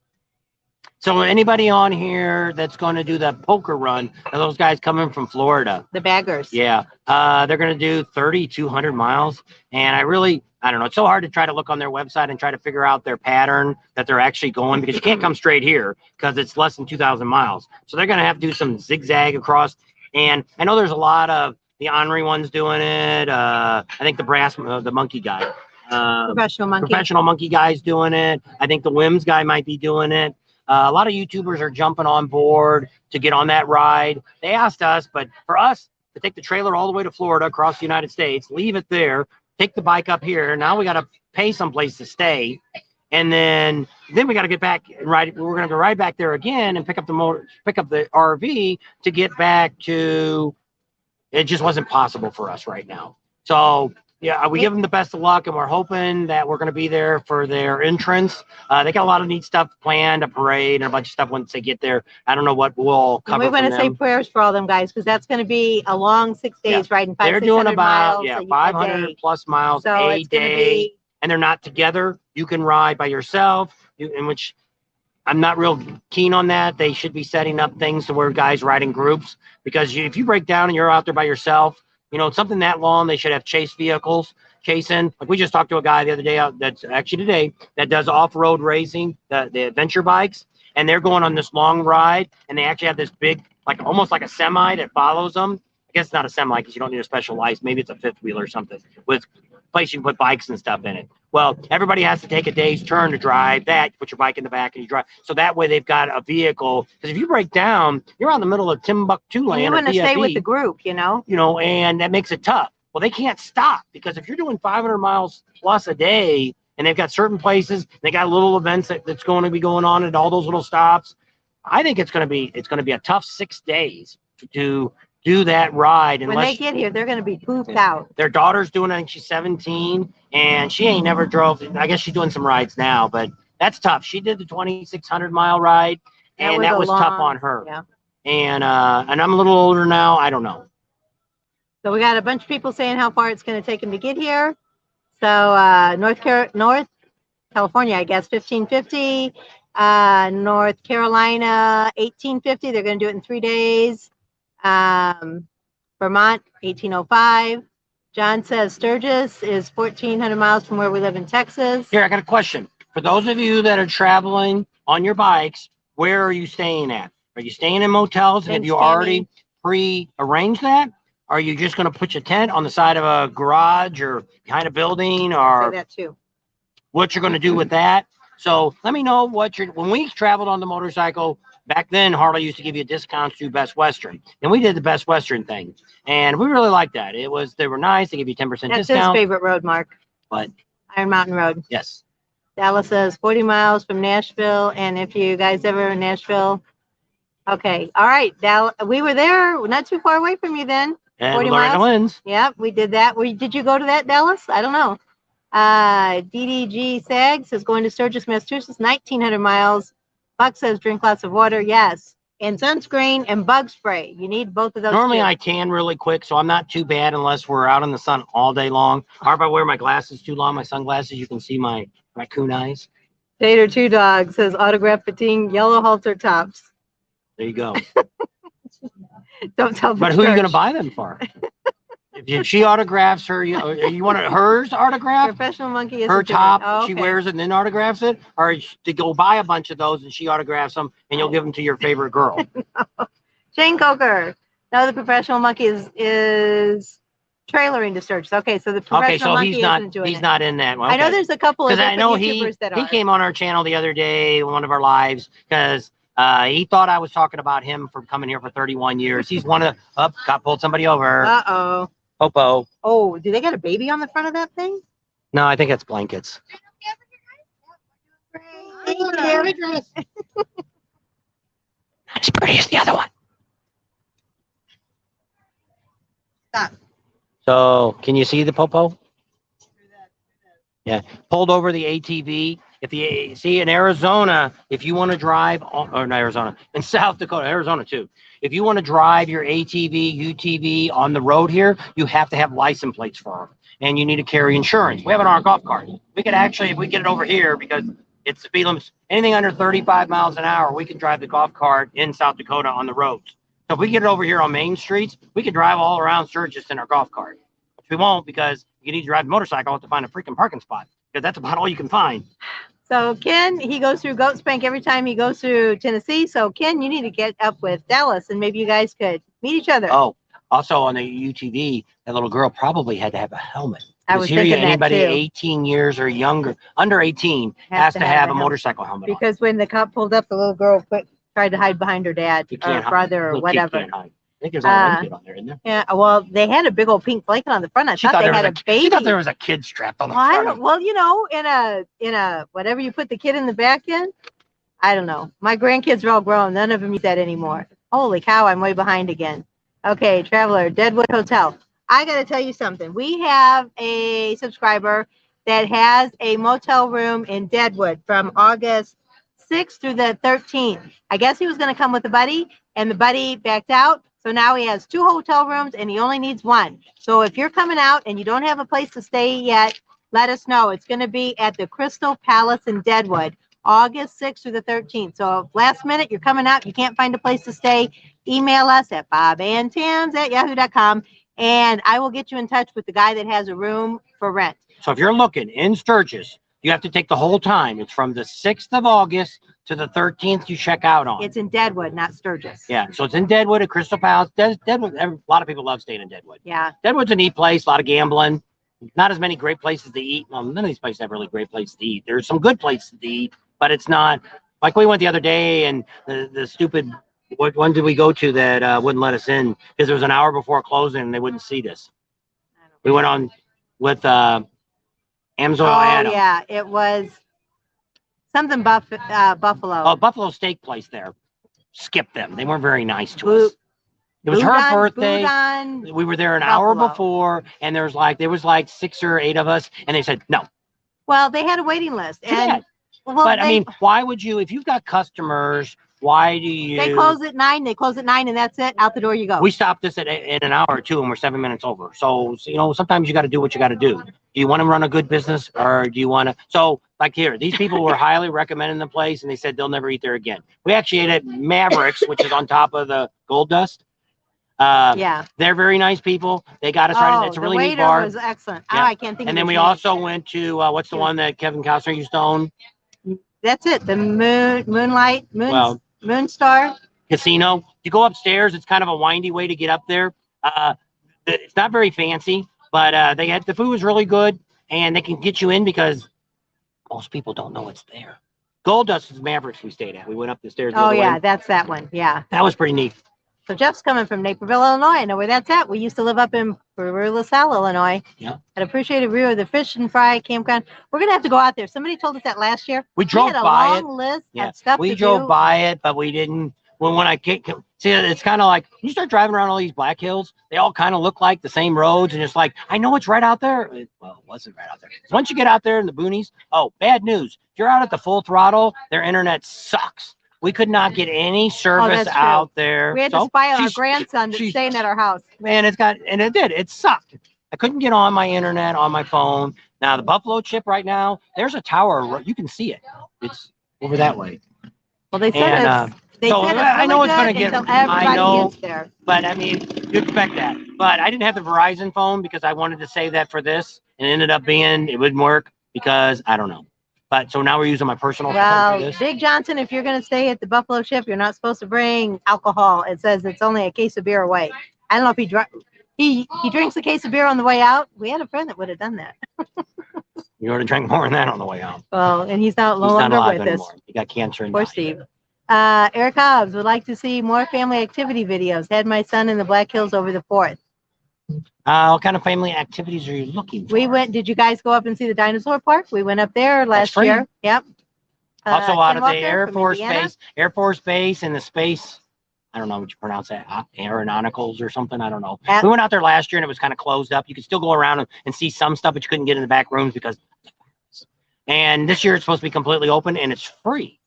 [SPEAKER 1] So anybody on here that's going to do that poker run, are those guys coming from Florida?
[SPEAKER 2] The baggers.
[SPEAKER 1] Yeah. They're going to do 3,200 miles. And I don't know. It's so hard to try to look on their website and try to figure out their pattern that they're actually going, because you can't come straight here because it's less than 2,000 miles. So they're going to have to do some zigzag across. And I know there's a lot of the Henri ones doing it. I think the monkey guy. Professional monkey guy's doing it. I think the Wims guy might be doing it. A lot of YouTubers are jumping on board to get on that ride. They asked us, but for us to take the trailer all the way to Florida, across the United States, leave it there, take the bike up here. Now we got to pay someplace to stay. And then we got to get back and ride. We're going to ride back there again and pick up the RV to get back to, it just wasn't possible for us right now. So yeah, we give them the best of luck, and we're hoping that we're going to be there for their entrance. They got a lot of neat stuff planned, a parade and a bunch of stuff once they get there. I don't know what we'll cover.
[SPEAKER 2] We want to say prayers for all them guys, because that's going to be a long 6 days riding 500,
[SPEAKER 1] they're doing about
[SPEAKER 2] miles,
[SPEAKER 1] 500 plus miles a day, and they're not together. You can ride by yourself, in which I'm not real keen on that. They should be setting up things to where guys ride in groups, because if you break down and you're out there by yourself, something that long, they should have chase vehicles chasing. Like we just talked to a guy the other day, that's actually today, that does off-road racing, the adventure bikes, and they're going on this long ride, and they actually have this big, almost like a semi that follows them. I guess it's not a semi because you don't need a special license. Maybe it's a fifth wheel or something with place you can put bikes and stuff in it. Well, everybody has to take a day's turn to drive that. You put your bike in the back and you drive. So that way they've got a vehicle. Because if you break down, you're out in the middle of Timbuktu land.
[SPEAKER 2] You want to stay with the group,
[SPEAKER 1] and that makes it tough. Well, they can't stop, because if you're doing 500 miles plus a day, and they've got certain places, they got little events that's going to be going on at all those little stops. I think it's going to be a tough 6 days to do that ride.
[SPEAKER 2] When they get here, they're going to be pooped out.
[SPEAKER 1] Their daughter's doing it. I think she's 17, and she ain't never drove. I guess she's doing some rides now, but that's tough. She did the 2,600 mile ride, and that was tough on her. Yeah. And I'm a little older now. I don't know.
[SPEAKER 2] So we got a bunch of people saying how far it's going to take them to get here. So North California, I guess, 1,550. North Carolina, 1,850. They're going to do it in 3 days. Vermont, 1,805. John says Sturgis is 1,400 miles from where we live in Texas.
[SPEAKER 1] Here, I got a question. For those of you that are traveling on your bikes, where are you staying at? Are you staying in motels? Have you already pre-arranged that? Are you just going to put your tent on the side of a garage or behind a building, or
[SPEAKER 2] that too?
[SPEAKER 1] What you're going to do with that? So let me know when we traveled on the motorcycle. Back then, Harley used to give you discounts to Best Western, and we did the Best Western thing, and we really liked that. They were nice. They give you 10% discount.
[SPEAKER 2] That's his favorite road, Mark.
[SPEAKER 1] What?
[SPEAKER 2] Iron Mountain Road.
[SPEAKER 1] Yes.
[SPEAKER 2] Dallas says 40 miles from Nashville, and if you guys ever in Nashville, okay, all right, Dallas. We were there, not too far away from you then.
[SPEAKER 1] And 40 miles.
[SPEAKER 2] Yep, we did that. Did you go to that, Dallas? I don't know. DDG Sags is going to Sturgis, Massachusetts, 1,900 miles. Buck says drink lots of water. Yes. And sunscreen and bug spray. You need both of those.
[SPEAKER 1] Normally I tan really quick, so I'm not too bad unless we're out in the sun all day long. Or if I wear my glasses too long, my sunglasses, you can see my raccoon eyes.
[SPEAKER 2] Tater Two Dog says autograph fatigue, yellow halter tops.
[SPEAKER 1] There you go.
[SPEAKER 2] Don't tell.
[SPEAKER 1] But who are you going to buy them for? If she autographs her, you want hers autographed?
[SPEAKER 2] Professional monkey is
[SPEAKER 1] her top.
[SPEAKER 2] Oh, okay.
[SPEAKER 1] She wears it and then autographs it, or to go buy a bunch of those and she autographs them and you'll give them to your favorite girl.
[SPEAKER 2] No. Shane Coker. No, the professional monkey is trailering to Sturgis. Okay, so the professional monkey isn't doing
[SPEAKER 1] he's not in that one. Okay.
[SPEAKER 2] I know there's a couple of
[SPEAKER 1] I know
[SPEAKER 2] YouTubers that are.
[SPEAKER 1] He came on our channel the other day, one of our lives, because he thought I was talking about him for coming here for 31 years. He's one of got pulled somebody over.
[SPEAKER 2] Uh-oh.
[SPEAKER 1] Popo.
[SPEAKER 2] Oh, do they got a baby on the front of that thing?
[SPEAKER 1] No, I think it's blankets. Not as pretty as the other one.
[SPEAKER 2] Stop.
[SPEAKER 1] So, can you see the Popo? Yeah. Pulled over the ATV. If you see in Arizona, if you want to drive, or not Arizona, in South Dakota, Arizona too. If you want to drive your ATV, UTV on the road here, you have to have license plates for them, and you need to carry insurance. We have it on our golf cart. We could actually, if we get it over here, because it's the speed limit, anything under 35 miles an hour, we can drive the golf cart in South Dakota on the roads. So if we get it over here on main streets, we can drive all around Sturgis in our golf cart. Which we won't, because you need to drive a motorcycle to find a freaking parking spot, because that's about all you can find.
[SPEAKER 2] So Ken, he goes through Goat Spank every time he goes through Tennessee. So Ken, you need to get up with Dallas, and maybe you guys could meet each other.
[SPEAKER 1] Oh, also on the UTV, that little girl probably had to have a helmet.
[SPEAKER 2] I was
[SPEAKER 1] here,
[SPEAKER 2] thinking that
[SPEAKER 1] anybody
[SPEAKER 2] too.
[SPEAKER 1] 18 years or younger, under 18, has to have a motorcycle helmet on.
[SPEAKER 2] Because when the cop pulled up, the little girl tried to hide behind her dad or brother or whatever.
[SPEAKER 1] I think there's only one kid on there, isn't there?
[SPEAKER 2] Yeah, well, they had a big old pink blanket on the front. I thought they had a baby.
[SPEAKER 1] She thought there was a kid strapped on the front.
[SPEAKER 2] Well, you know, in a whatever you put the kid in the back in, I don't know. My grandkids are all grown. None of them use that anymore. Holy cow, I'm way behind again. Okay, Traveler, Deadwood Hotel. I got to tell you something. We have a subscriber that has a motel room in Deadwood from August 6th through the 13th. I guess he was going to come with a buddy, and the buddy backed out. So now he has 2 hotel rooms, and he only needs 1. So if you're coming out and you don't have a place to stay yet, let us know. It's going to be at the Crystal Palace in Deadwood, August 6th through the 13th. So if last minute you're coming out, you can't find a place to stay, email us at bobandtims@yahoo.com, and I will get you in touch with the guy that has a room for rent.
[SPEAKER 1] So if you're looking in Sturgis, you have to take the whole time. It's from the 6th of August to the 13th you check out on.
[SPEAKER 2] It's in Deadwood, not Sturgis.
[SPEAKER 1] Yeah, so it's in Deadwood at Crystal Palace. Deadwood, a lot of people love staying in Deadwood.
[SPEAKER 2] Yeah.
[SPEAKER 1] Deadwood's a neat place, a lot of gambling. Not as many great places to eat. Well, none of these places have really great places to eat. There's some good places to eat, but it's not like we went the other day, and the stupid, what one did we go to that wouldn't let us in because it was an hour before closing and they wouldn't seat us. We went on with Amsoil Adam.
[SPEAKER 2] Yeah, it was something Buffalo.
[SPEAKER 1] Oh, Buffalo steak place there. Skip them. They weren't very nice to us. It was her birthday. We were there an hour before, and there was like 6 or 8 of us, and they said no.
[SPEAKER 2] Well, they had a waiting list, and
[SPEAKER 1] but I mean, why would you? If you've got customers, why do you?
[SPEAKER 2] They close at 9. They close at 9, and that's it. Out the door you go.
[SPEAKER 1] We stopped this in an hour or 2, and we're 7 minutes over. So you know, sometimes you got to do what you got to do. Do you want to run a good business, or do you want to? So like here, these people were highly recommending the place, and they said they'll never eat there again. We actually ate at Mavericks, which is on top of the Gold Dust.
[SPEAKER 2] Yeah,
[SPEAKER 1] they're very nice people. They got us right in. It's a really neat bar.
[SPEAKER 2] The waiter was excellent.
[SPEAKER 1] Yeah.
[SPEAKER 2] Oh, I can't think.
[SPEAKER 1] And then we also went to what's the one that Kevin Costner used to own?
[SPEAKER 2] That's it. The Moonstar
[SPEAKER 1] Casino. You go upstairs. It's kind of a windy way to get up there. It's not very fancy, but they had the food was really good, and they can get you in because most people don't know it's there. Gold Dust is Mavericks we stayed at. We went up the stairs.
[SPEAKER 2] Oh yeah, that's that one. Yeah,
[SPEAKER 1] that was pretty neat.
[SPEAKER 2] So Jeff's coming from Naperville, Illinois. I know where that's at. We used to live up in Peru, LaSalle, Illinois.
[SPEAKER 1] Yeah.
[SPEAKER 2] I'd appreciate a view of the Fish and Fry campground. We're gonna have to go out there. Somebody told us that last year.
[SPEAKER 1] We drove by it.
[SPEAKER 2] List
[SPEAKER 1] yeah.
[SPEAKER 2] of stuff
[SPEAKER 1] we drove by it, but we didn't. When I see, it's kind of like you start driving around all these Black Hills. They all kind of look like the same roads, and it's like I know it's right out there. Well, it wasn't right out there. Once you get out there in the boonies, oh, bad news! If you're out at the full throttle, their internet sucks. We could not get any service out there.
[SPEAKER 2] We had to spy on our grandson that's staying at our house.
[SPEAKER 1] Man, it sucked. I couldn't get on my internet on my phone. Now the Buffalo chip right now, there's a tower. You can see it. It's over that way.
[SPEAKER 2] Well, they said
[SPEAKER 1] I know it's going to get. I know,
[SPEAKER 2] gets there.
[SPEAKER 1] But I mean, you expect that. But I didn't have the Verizon phone because I wanted to save that for this, and it ended up being it wouldn't work because I don't know. But so now we're using my personal phone for this.
[SPEAKER 2] Big Johnson, if you're going to stay at the Buffalo Ship, you're not supposed to bring alcohol. It says it's only a case of beer away. I don't know if he drinks a case of beer on the way out. We had a friend that would have done that.
[SPEAKER 1] You would have drank more than that on the way out.
[SPEAKER 2] Well, and he's no longer with us.
[SPEAKER 1] He got cancer and
[SPEAKER 2] poor Steve. Eric Hobbs would like to see more family activity videos. Had my son in the Black Hills over the 4th.
[SPEAKER 1] What kind of family activities are you looking for?
[SPEAKER 2] We went. Did you guys go up and see the dinosaur park? We went up there last year. Yep.
[SPEAKER 1] Also out of the Air Force Base and the space. I don't know what you pronounce that. Aeronauticals or something. I don't know. We went out there last year and it was kind of closed up. You could still go around and see some stuff, but you couldn't get in the back rooms because. And this year it's supposed to be completely open and it's free.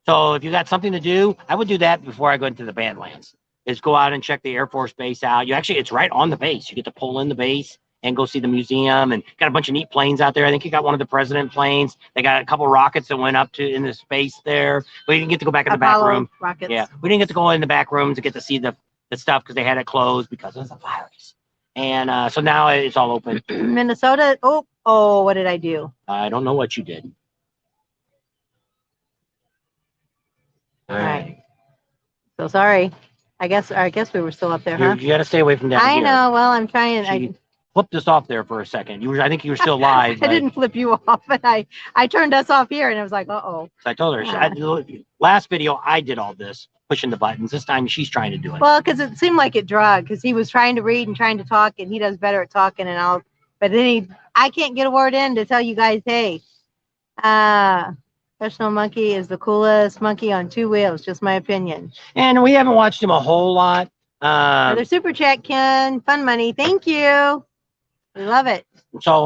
[SPEAKER 1] So if you got something to do, I would do that before I go into the Badlands. Is go out and check the Air Force Base out. It's right on the base. You get to pull in the base and go see the museum, and got a bunch of neat planes out there. I think you got one of the president planes. They got a couple rockets that went up to in the space there. We didn't get to go back in the back room.
[SPEAKER 2] Rockets.
[SPEAKER 1] Yeah, we didn't get to go in the back room to get to see the stuff because they had it closed because of the virus. And so now it's all open.
[SPEAKER 2] Minnesota. Oh, what did I do?
[SPEAKER 1] I don't know what you did.
[SPEAKER 2] All right. So sorry. I guess we were still up there, huh?
[SPEAKER 1] You got to stay away from that.
[SPEAKER 2] I know. Well, I'm trying. I
[SPEAKER 1] flipped us off there for a second. I think you were still live.
[SPEAKER 2] I didn't flip you off, but I turned us off here, and I was like, uh-oh.
[SPEAKER 1] So I told her. Last video, I did all this, pushing the buttons. This time, she's trying to do it.
[SPEAKER 2] Well, because it seemed like it dragged, because he was trying to read and trying to talk, and he does better at talking, but then I can't get a word in to tell you guys, hey, Professional Monkey is the coolest monkey on two wheels, just my opinion.
[SPEAKER 1] And we haven't watched him a whole lot.
[SPEAKER 2] Another super chat, Ken. Fun money. Thank you. We love it.
[SPEAKER 1] So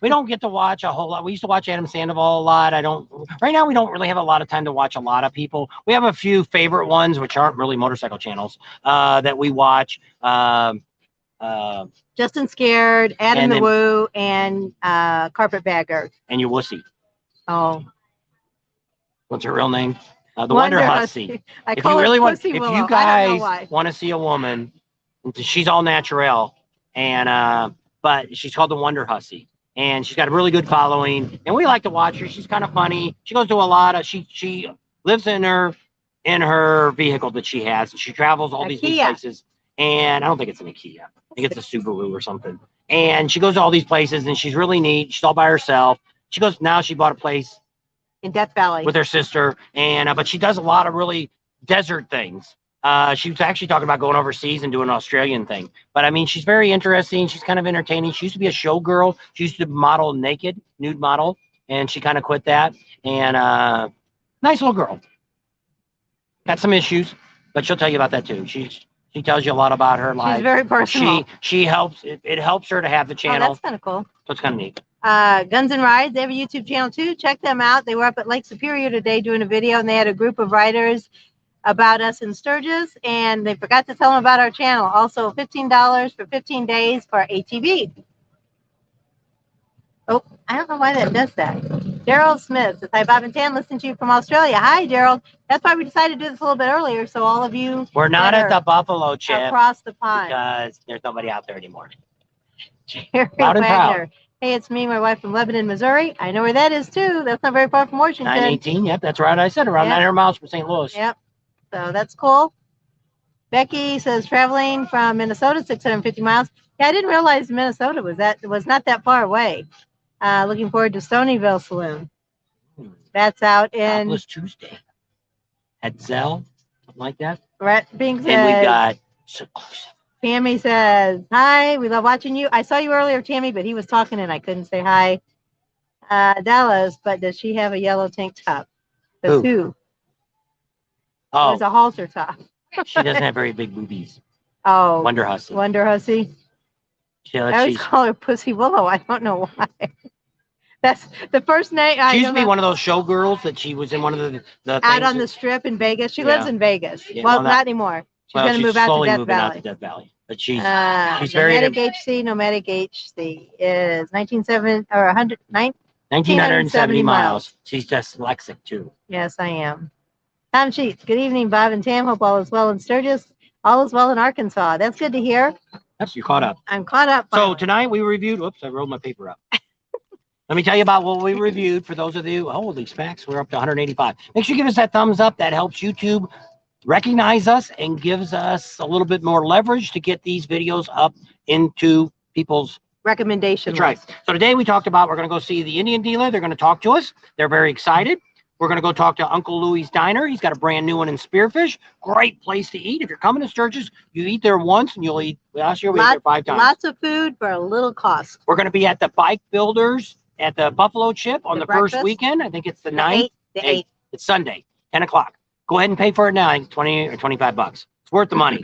[SPEAKER 1] we don't get to watch a whole lot. We used to watch Adam Sandoval a lot. Right now we don't really have a lot of time to watch a lot of people. We have a few favorite ones, which aren't really motorcycle channels, that we watch.
[SPEAKER 2] Justin Scared, Adam the Woo, and Carpetbagger.
[SPEAKER 1] And your wussy.
[SPEAKER 2] Oh.
[SPEAKER 1] What's her real name? The Wonder Hussy.
[SPEAKER 2] If you
[SPEAKER 1] guys want to see a woman, she's all natural, and but she's called the Wonder Hussy, and she's got a really good following, and we like to watch her. She's kind of funny. She goes to a lot of she lives in her vehicle that she has, and she travels all these places. And I don't think it's an Kia. I think it's a Subaru or something. And she goes to all these places, and she's really neat. She's all by herself. She bought a place
[SPEAKER 2] in Death Valley
[SPEAKER 1] with her sister, and but she does a lot of really desert things. She was actually talking about going overseas and doing an Australian thing. But I mean, she's very interesting. She's kind of entertaining. She used to be a showgirl. She used to model nude model, and she kind of quit that. And nice little girl. Got some issues, but she'll tell you about that too. She tells you a lot about her life.
[SPEAKER 2] She's very personal.
[SPEAKER 1] She helps. It helps her to have the channel.
[SPEAKER 2] Oh, that's kind of cool.
[SPEAKER 1] So it's kind of neat.
[SPEAKER 2] Guns and Rides, they have a YouTube channel too. Check them out. They were up at Lake Superior today doing a video, and they had a group of riders about us in Sturgis, and they forgot to tell them about our channel. Also, $15 for 15 days for ATV. Oh, I don't know why that does that. Daryl Smith says, hi, Bob and Tan, listening to you from Australia. Hi, Daryl. That's why we decided to do this a little bit earlier, so all of you.
[SPEAKER 1] We're not at the Buffalo Chip.
[SPEAKER 2] Across the pond.
[SPEAKER 1] Because there's nobody out there anymore.
[SPEAKER 2] Jerry Wagner. Hey, it's me, my wife from Lebanon, Missouri. I know where that is too. That's not very far from Washington.
[SPEAKER 1] 918, yep, that's right. I said around 900 miles from St. Louis.
[SPEAKER 2] Yep. So that's cool. Becky says traveling from Minnesota, 650 miles. Yeah, I didn't realize Minnesota was not that far away. Looking forward to Stonyville Saloon. That's out in
[SPEAKER 1] Topless Tuesday at Zell, something like that.
[SPEAKER 2] Right, being said.
[SPEAKER 1] And we got Seclusive.
[SPEAKER 2] Tammy says, hi, we love watching you. I saw you earlier, Tammy, but he was talking and I couldn't say hi. Dallas, but does she have a yellow tank top? Who?
[SPEAKER 1] Oh.
[SPEAKER 2] It's a halter top.
[SPEAKER 1] She doesn't have very big boobies.
[SPEAKER 2] Oh.
[SPEAKER 1] Wonder Hussy.
[SPEAKER 2] Wonder Hussy. I always call her Pussy Willow. I don't know why. That's the first name.
[SPEAKER 1] She used to be one of those showgirls that she was in one of the
[SPEAKER 2] out on the strip in Vegas. She lives in Vegas.
[SPEAKER 1] Yeah,
[SPEAKER 2] well, not anymore. She's going to move out to Death Valley.
[SPEAKER 1] But she's very.
[SPEAKER 2] Nomadic HC is 1970
[SPEAKER 1] miles. She's dyslexic too.
[SPEAKER 2] Yes, I am. Tom Sheets. Good evening, Bob and Tam. Hope all is well in Sturgis. All is well in Arkansas. That's good to hear.
[SPEAKER 1] Yes, you're caught up.
[SPEAKER 2] I'm caught up.
[SPEAKER 1] So tonight we reviewed. Whoops, I rolled my paper up. Let me tell you about what we reviewed for those of you. Holy smacks, we're up to 185. Make sure you give us that thumbs up. That helps YouTube recognize us and gives us a little bit more leverage to get these videos up into people's
[SPEAKER 2] recommendations.
[SPEAKER 1] That's right. So today we talked about, we're going to go see the Indian dealer. They're going to talk to us. They're very excited. We're going to go talk to Uncle Louie's Diner. He's got a brand new one in Spearfish. Great place to eat. If you're coming to Sturgis, you eat there once and you'll eat. Last year we ate there 5 times.
[SPEAKER 2] Lots of food for a little cost.
[SPEAKER 1] We're going to be at the Bike Builders at the Buffalo Chip on the first weekend. I think it's the 9th.
[SPEAKER 2] The 8th.
[SPEAKER 1] It's Sunday, 10 o'clock. Go ahead and pay for it now. I think 20 or 25 bucks. It's worth the money.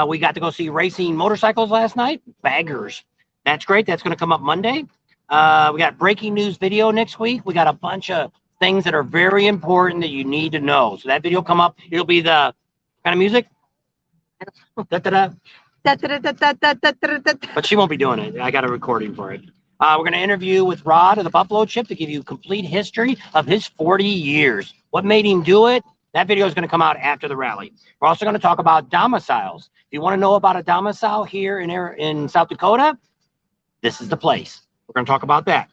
[SPEAKER 1] We got to go see racing motorcycles last night. Baggers. That's great. That's going to come up Monday. We got breaking news video next week. We got a bunch of things that are very important that you need to know. So that video will come up. It'll be the kind of music. Da-da-da. But she won't be doing it. I got a recording for it. We're going to interview with Rod of the Buffalo Chip to give you a complete history of his 40 years. What made him do it? That video is going to come out after the rally. We're also going to talk about domiciles. If you want to know about a domicile here in South Dakota, this is the place. We're going to talk about that.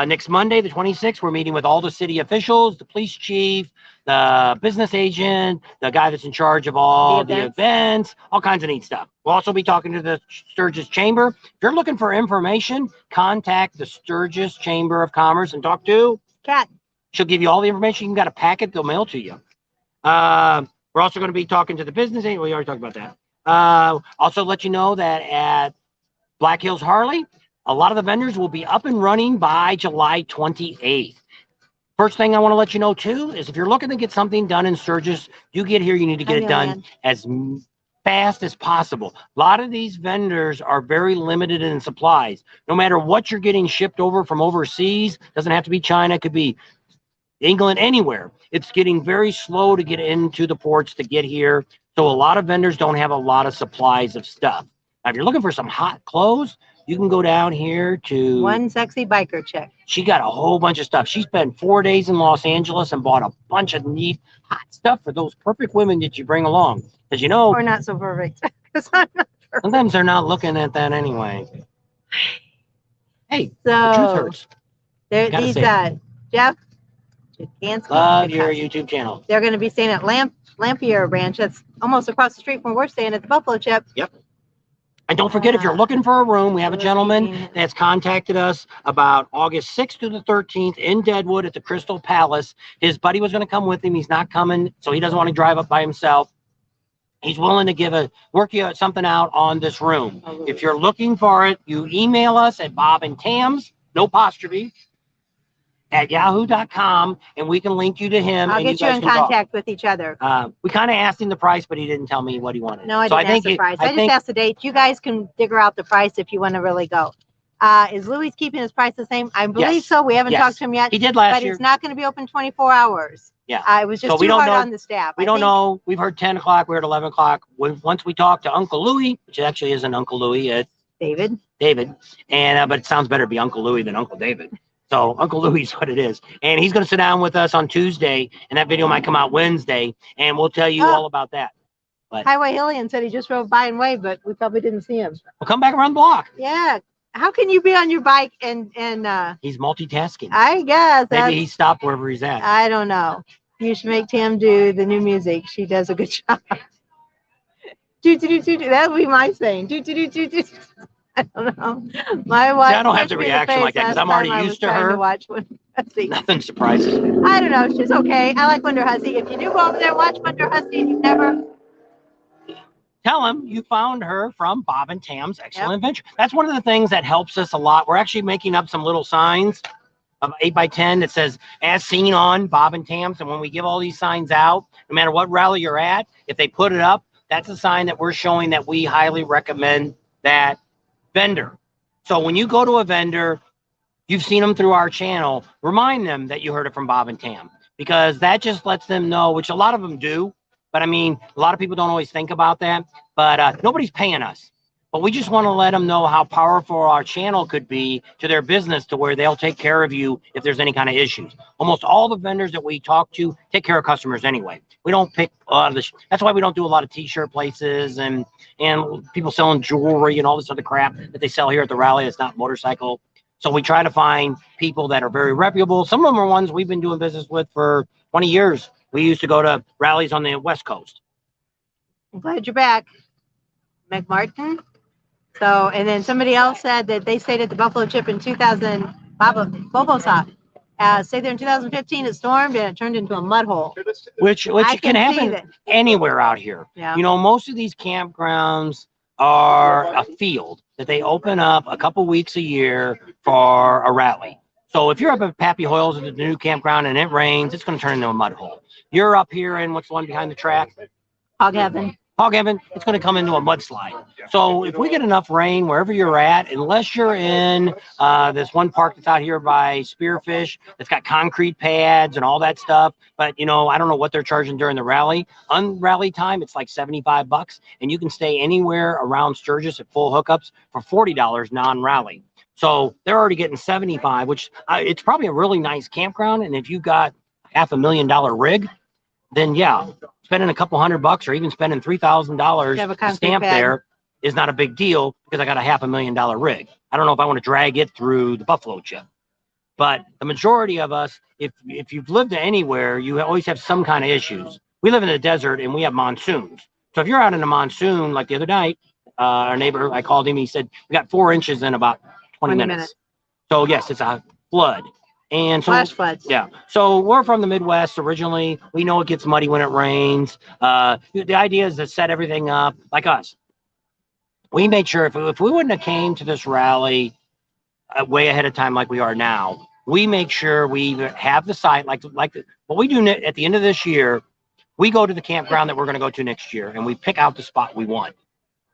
[SPEAKER 1] Next Monday, the 26th, we're meeting with all the city officials, the police chief, the business agent, the guy that's in charge of all the events, all kinds of neat stuff. We'll also be talking to the Sturgis Chamber. If you're looking for information, contact the Sturgis Chamber of Commerce and talk to
[SPEAKER 2] Kat.
[SPEAKER 1] She'll give you all the information. You got a packet, they'll mail to you. We're also going to be talking to the business agent. We already talked about that. Also let you know that at Black Hills Harley, a lot of the vendors will be up and running by July 28th. First thing I want to let you know, too, is if you're looking to get something done in Sturgis, you get here, you need to get it done as fast as possible. A lot of these vendors are very limited in supplies. No matter what you're getting shipped over from overseas, doesn't have to be China, it could be England, anywhere. It's getting very slow to get into the ports to get here. So a lot of vendors don't have a lot of supplies of stuff. Now, if you're looking for some hot clothes, you can go down here to
[SPEAKER 2] One Sexy Biker Chick.
[SPEAKER 1] She got a whole bunch of stuff. She spent 4 days in Los Angeles and bought a bunch of neat hot stuff for those perfect women that you bring along. Because you know,
[SPEAKER 2] or not so perfect. I'm not perfect.
[SPEAKER 1] Sometimes they're not looking at that anyway. Hey,
[SPEAKER 2] so
[SPEAKER 1] the truth hurts.
[SPEAKER 2] These Jeff,
[SPEAKER 1] love your YouTube channel.
[SPEAKER 2] They're going to be staying at Lampier Ranch. That's almost across the street from where we're staying at the Buffalo Chip.
[SPEAKER 1] Yep. And don't forget, if you're looking for a room, we have a gentleman that's contacted us about August 6th to the 13th in Deadwood at the Crystal Palace. His buddy was going to come with him. He's not coming, so he doesn't want to drive up by himself. He's willing to work you something out on this room. If you're looking for it, you email us at bobandtams, no apostrophe, at yahoo.com, and we can link you to him.
[SPEAKER 2] I'll get you in contact with each other.
[SPEAKER 1] We kind of asked him the price, but he didn't tell me what he wanted.
[SPEAKER 2] No, I didn't ask the price. I just asked the date. You guys can figure out the price if you want to really go. Is Louis keeping his price the same? I believe so. We haven't talked to him yet.
[SPEAKER 1] He did last year.
[SPEAKER 2] But it's not going to be open 24 hours.
[SPEAKER 1] Yeah.
[SPEAKER 2] It was just too hard on the staff.
[SPEAKER 1] We don't know. We've heard 10 o'clock. We're at 11 o'clock. Once we talk to Uncle Louis, which actually isn't Uncle Louis, it's
[SPEAKER 2] David.
[SPEAKER 1] And but it sounds better to be Uncle Louis than Uncle David. So Uncle Louis is what it is. And he's going to sit down with us on Tuesday, and that video might come out Wednesday, and we'll tell you all about that. But
[SPEAKER 2] Highway Hillian said he just drove by and waved, but we probably didn't see him.
[SPEAKER 1] We'll come back around the block.
[SPEAKER 2] Yeah. How can you be on your bike and
[SPEAKER 1] he's multitasking.
[SPEAKER 2] I guess.
[SPEAKER 1] Maybe he stopped wherever he's at.
[SPEAKER 2] I don't know. You should make Tam do the new music. She does a good job. That would be my saying. I don't know. My wife.
[SPEAKER 1] See, I don't have the reaction like that because I'm already used to her. Nothing surprises me.
[SPEAKER 2] I don't know. She's okay. I like Wonder Hussy. If you do go over there and watch Wonder Hussy and you never.
[SPEAKER 1] Tell him you found her from Bob and Tam's Excellent Adventure. That's one of the things that helps us a lot. We're actually making up some little signs of 8x10 that says, as seen on Bob and Tam's. And when we give all these signs out, no matter what rally you're at, if they put it up, that's a sign that we're showing that we highly recommend that vendor. So when you go to a vendor, you've seen them through our channel, remind them that you heard it from Bob and Tam, because that just lets them know, which a lot of them do. But I mean, a lot of people don't always think about that, but nobody's paying us. But we just want to let them know how powerful our channel could be to their business, to where they'll take care of you if there's any kind of issues. Almost all the vendors that we talk to take care of customers anyway. We don't pick a lot of the, that's why we don't do a lot of t-shirt places and people selling jewelry and all this other crap that they sell here at the rally. It's not motorcycle. So we try to find people that are very reputable. Some of them are ones we've been doing business with for 20 years. We used to go to rallies on the West Coast.
[SPEAKER 2] I'm glad you're back, McMartin. So, and then somebody else said that they stayed at the Buffalo Chip in 2000, Bobosoft. Stayed there in 2015, it stormed and it turned into a mud hole.
[SPEAKER 1] Which can happen anywhere out here.
[SPEAKER 2] Yeah.
[SPEAKER 1] You know, most of these campgrounds are a field that they open up a couple weeks a year for a rally. So if you're up at Pappy Hoyles at the new campground and it rains, it's going to turn into a mud hole. You're up here in what's the one behind the track?
[SPEAKER 2] Hog Heaven.
[SPEAKER 1] Hog Heaven, it's going to come into a mudslide. So if we get enough rain wherever you're at, unless you're in this one park that's out here by Spearfish, that's got concrete pads and all that stuff. But, you know, I don't know what they're charging during the rally. On rally time, it's like $75, and you can stay anywhere around Sturgis at full hookups for $40 non-rally. So they're already getting 75, which it's probably a really nice campground. And if you got $500,000 rig, then yeah, spending a couple $100 or even spending $3,000 to stamp there is not a big deal because I got a $500,000 rig. I don't know if I want to drag it through the buffalo chip, but the majority of us, if you've lived anywhere, you always have some kind of issues. We live in the desert and we have monsoons. So if you're out in a monsoon, like the other night, our neighbor, I called him, he said, we got 4 inches in about 20 minutes. So yes, it's a flood. And so,
[SPEAKER 2] flash floods.
[SPEAKER 1] Yeah. So we're from the Midwest originally. We know it gets muddy when it rains. The idea is to set everything up like us. We made sure if we wouldn't have came to this rally way ahead of time like we are now, we make sure we have the site like what we do at the end of this year. We go to the campground that we're going to go to next year, and we pick out the spot we want,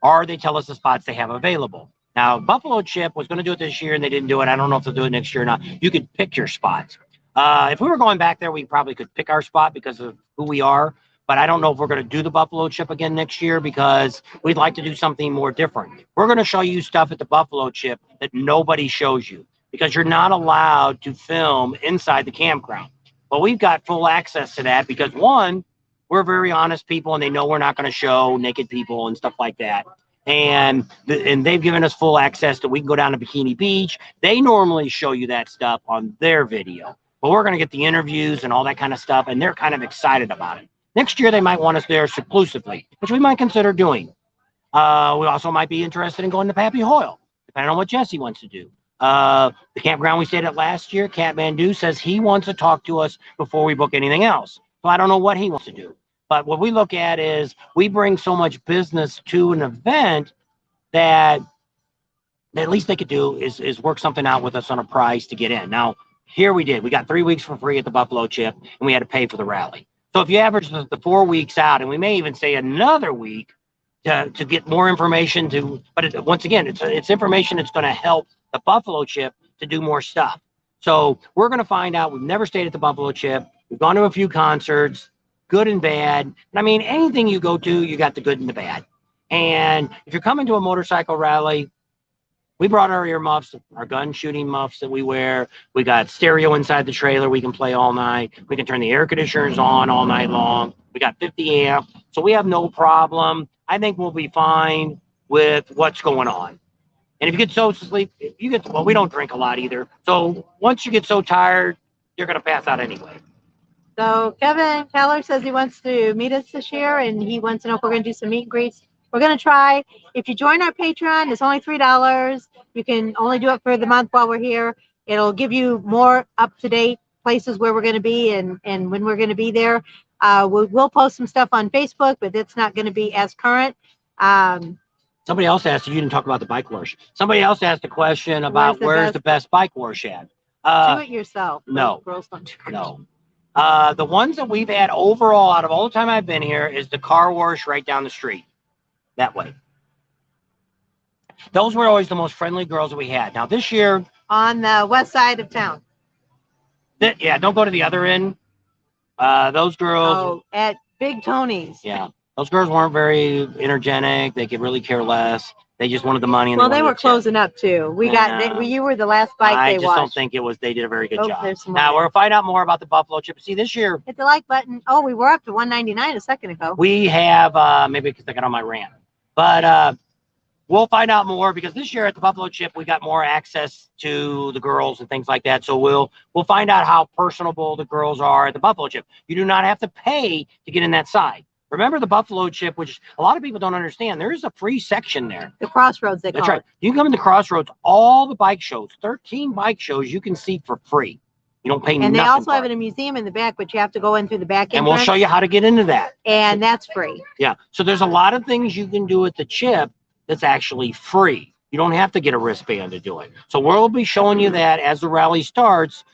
[SPEAKER 1] or they tell us the spots they have available. Now, Buffalo Chip was going to do it this year, and they didn't do it. I don't know if they'll do it next year or not. You could pick your spots. If we were going back there, we probably could pick our spot because of who we are. But I don't know if we're going to do the Buffalo Chip again next year because we'd like to do something more different. We're going to show you stuff at the Buffalo Chip that nobody shows you because you're not allowed to film inside the campground. But we've got full access to that because, one, we're very honest people, and they know we're not going to show naked people and stuff like that. And they've given us full access to we can go down to Bikini Beach. They normally show you that stuff on their video, but we're going to get the interviews and all that kind of stuff, and they're kind of excited about it. Next year, they might want us there exclusively, which we might consider doing. We also might be interested in going to Pappy Hoyle, depending on what Jesse wants to do. The campground we stayed at last year, Kathmandu, says he wants to talk to us before we book anything else. So I don't know what he wants to do. But what we look at is we bring so much business to an event that at least they could do is work something out with us on a price to get in. Now, here we did. We got 3 weeks for free at the Buffalo Chip, and we had to pay for the rally. So if you average the 4 weeks out, and we may even say another week to get more information but once again, it's information that's going to help the Buffalo Chip to do more stuff. So we're going to find out. We've never stayed at the Buffalo Chip. We've gone to a few concerts, good and bad. And I mean, anything you go to, you got the good and the bad. And if you're coming to a motorcycle rally, we brought our earmuffs, our gun shooting muffs that we wear. We got stereo inside the trailer. We can play all night. We can turn the air conditioners on all night long. We got 50 amp. So we have no problem. I think we'll be fine with what's going on. And if you get so sleep, well, we don't drink a lot either. So once you get so tired, you're going to pass out anyway.
[SPEAKER 2] So Kevin Keller says he wants to meet us this year, and he wants to know if we're going to do some meet and greets. We're going to try. If you join our Patreon, it's only $3. You can only do it for the month while we're here. It'll give you more up-to-date places where we're going to be and when we're going to be there. We'll post some stuff on Facebook, but it's not going to be as current.
[SPEAKER 1] Somebody else asked, you didn't talk about the bike wash. Somebody else asked a question about where's the best bike wash at.
[SPEAKER 2] Do it yourself.
[SPEAKER 1] No.
[SPEAKER 2] Girls don't do it.
[SPEAKER 1] No. The ones that we've had overall out of all the time I've been here is the car wash right down the street. That way. Those were always the most friendly girls that we had. Now this year.
[SPEAKER 2] On the west side of town.
[SPEAKER 1] Yeah, don't go to the other end. Those girls.
[SPEAKER 2] Oh, at Big Tony's.
[SPEAKER 1] Yeah. Those girls weren't very energetic. They could really care less. They just wanted the money. And
[SPEAKER 2] well, they were closing up too. You were the last bike they watched.
[SPEAKER 1] I just don't think they did a very good job. Now we'll find out more about the Buffalo Chip. See, this year.
[SPEAKER 2] Hit the like button. Oh, we were up to 199 a second ago.
[SPEAKER 1] We have, maybe because I got on my rant, but we'll find out more because this year at the Buffalo Chip, we got more access to the girls and things like that. So we'll find out how personable the girls are at the Buffalo Chip. You do not have to pay to get in that side. Remember the Buffalo Chip, which a lot of people don't understand. There is a free section there.
[SPEAKER 2] The Crossroads, they call it.
[SPEAKER 1] That's right. You can come into Crossroads, all the bike shows, 13 bike shows you can see for free. You don't pay nothing.
[SPEAKER 2] And they also have a museum in the back, but you have to go in through the back entrance.
[SPEAKER 1] And we'll show you how to get into that.
[SPEAKER 2] And that's free.
[SPEAKER 1] Yeah. So there's a lot of things you can do at the Chip that's actually free. You don't have to get a wristband to do it. So we'll be showing you that as the rally starts.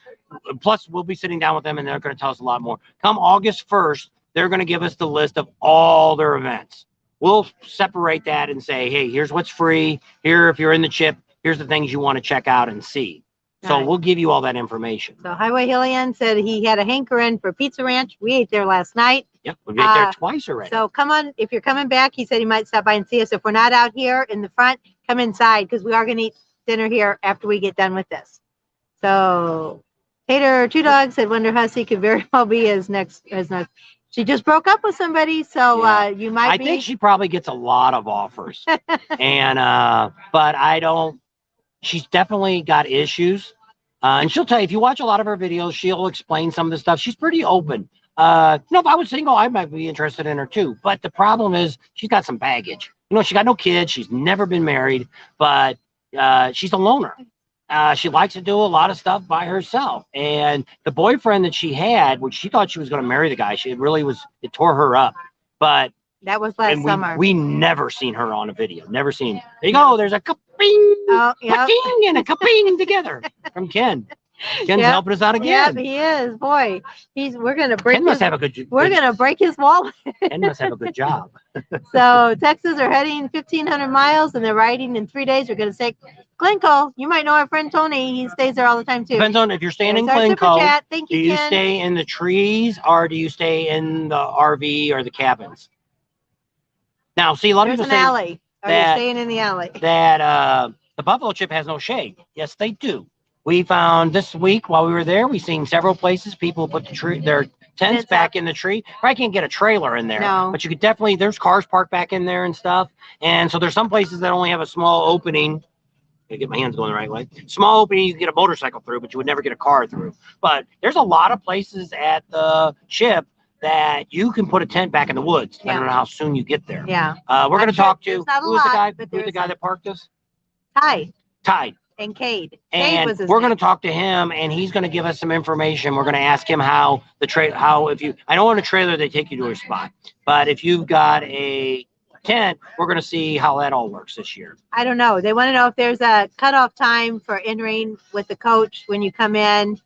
[SPEAKER 1] Plus, we'll be sitting down with them, and they're going to tell us a lot more. Come August 1st, they're going to give us the list of all their events. we'll separate that and say, hey, here's what's free. Here, if you're in the chip, here's the things you want to check out and see. So we'll give you all that information.
[SPEAKER 2] So Highway Hillian said he had a hankering for Pizza Ranch. We ate there last night.
[SPEAKER 1] Yep, we ate there twice already.
[SPEAKER 2] So come on, if you're coming back, he said he might stop by and see us. If we're not out here in the front, come inside because we are going to eat dinner here after we get done with this. So Tater Two Dogs said Wonder Hussey could very well be his next. She just broke up with somebody, so you might.
[SPEAKER 1] I think she probably gets a lot of offers, and but I don't. She's definitely got issues, and she'll tell you if you watch a lot of her videos, she'll explain some of the stuff. She's pretty open. If I was single, I might be interested in her too. But the problem is she's got some baggage. She got no kids. She's never been married, but she's a loner. She likes to do a lot of stuff by herself. And the boyfriend that she had, which she thought she was going to marry the guy, it tore her up. But
[SPEAKER 2] that was last summer.
[SPEAKER 1] We never seen her on a video. Never seen. There you go. There's a ka-ping, ka-ping, and a ka-ping together from Ken. Ken's helping us out again.
[SPEAKER 2] Yeah, he is. Boy, we're gonna break.
[SPEAKER 1] Ken must have a good.
[SPEAKER 2] We're gonna break his wallet.
[SPEAKER 1] Ken must have a good job.
[SPEAKER 2] So Texas are heading 1,500 miles, and they're riding in 3 days. We're gonna say Glencoe. You might know our friend Tony. He stays there all the time too.
[SPEAKER 1] Depends on if you're staying in Glencoe. Thank you, do you stay in the trees or do you stay in the RV or the cabins? Now, see, a lot of people say
[SPEAKER 2] alley. Are you staying in the alley?
[SPEAKER 1] That the buffalo chip has no shade. Yes, they do. We found this week while we were there, we seen several places people put their tents back in the tree. Probably can't get a trailer in there, but you could definitely. There's cars parked back in there and stuff. And so there's some places that only have a small opening. I get my hands going the right way. Small opening, you can get a motorcycle through, but you would never get a car through. But there's a lot of places at the chip that you can put a tent back in the woods, depending on how soon you get there.
[SPEAKER 2] Yeah.
[SPEAKER 1] We're going to talk to who's the guy that parked us? Tide.
[SPEAKER 2] And Cade.
[SPEAKER 1] And we're going to talk to him, and he's going to give us some information. We're going to ask him how I know on a trailer they take you to a spot, but if you've got a tent, we're going to see how that all works this year.
[SPEAKER 2] I don't know. They want to know if there's a cutoff time for entering with the coach when you come in.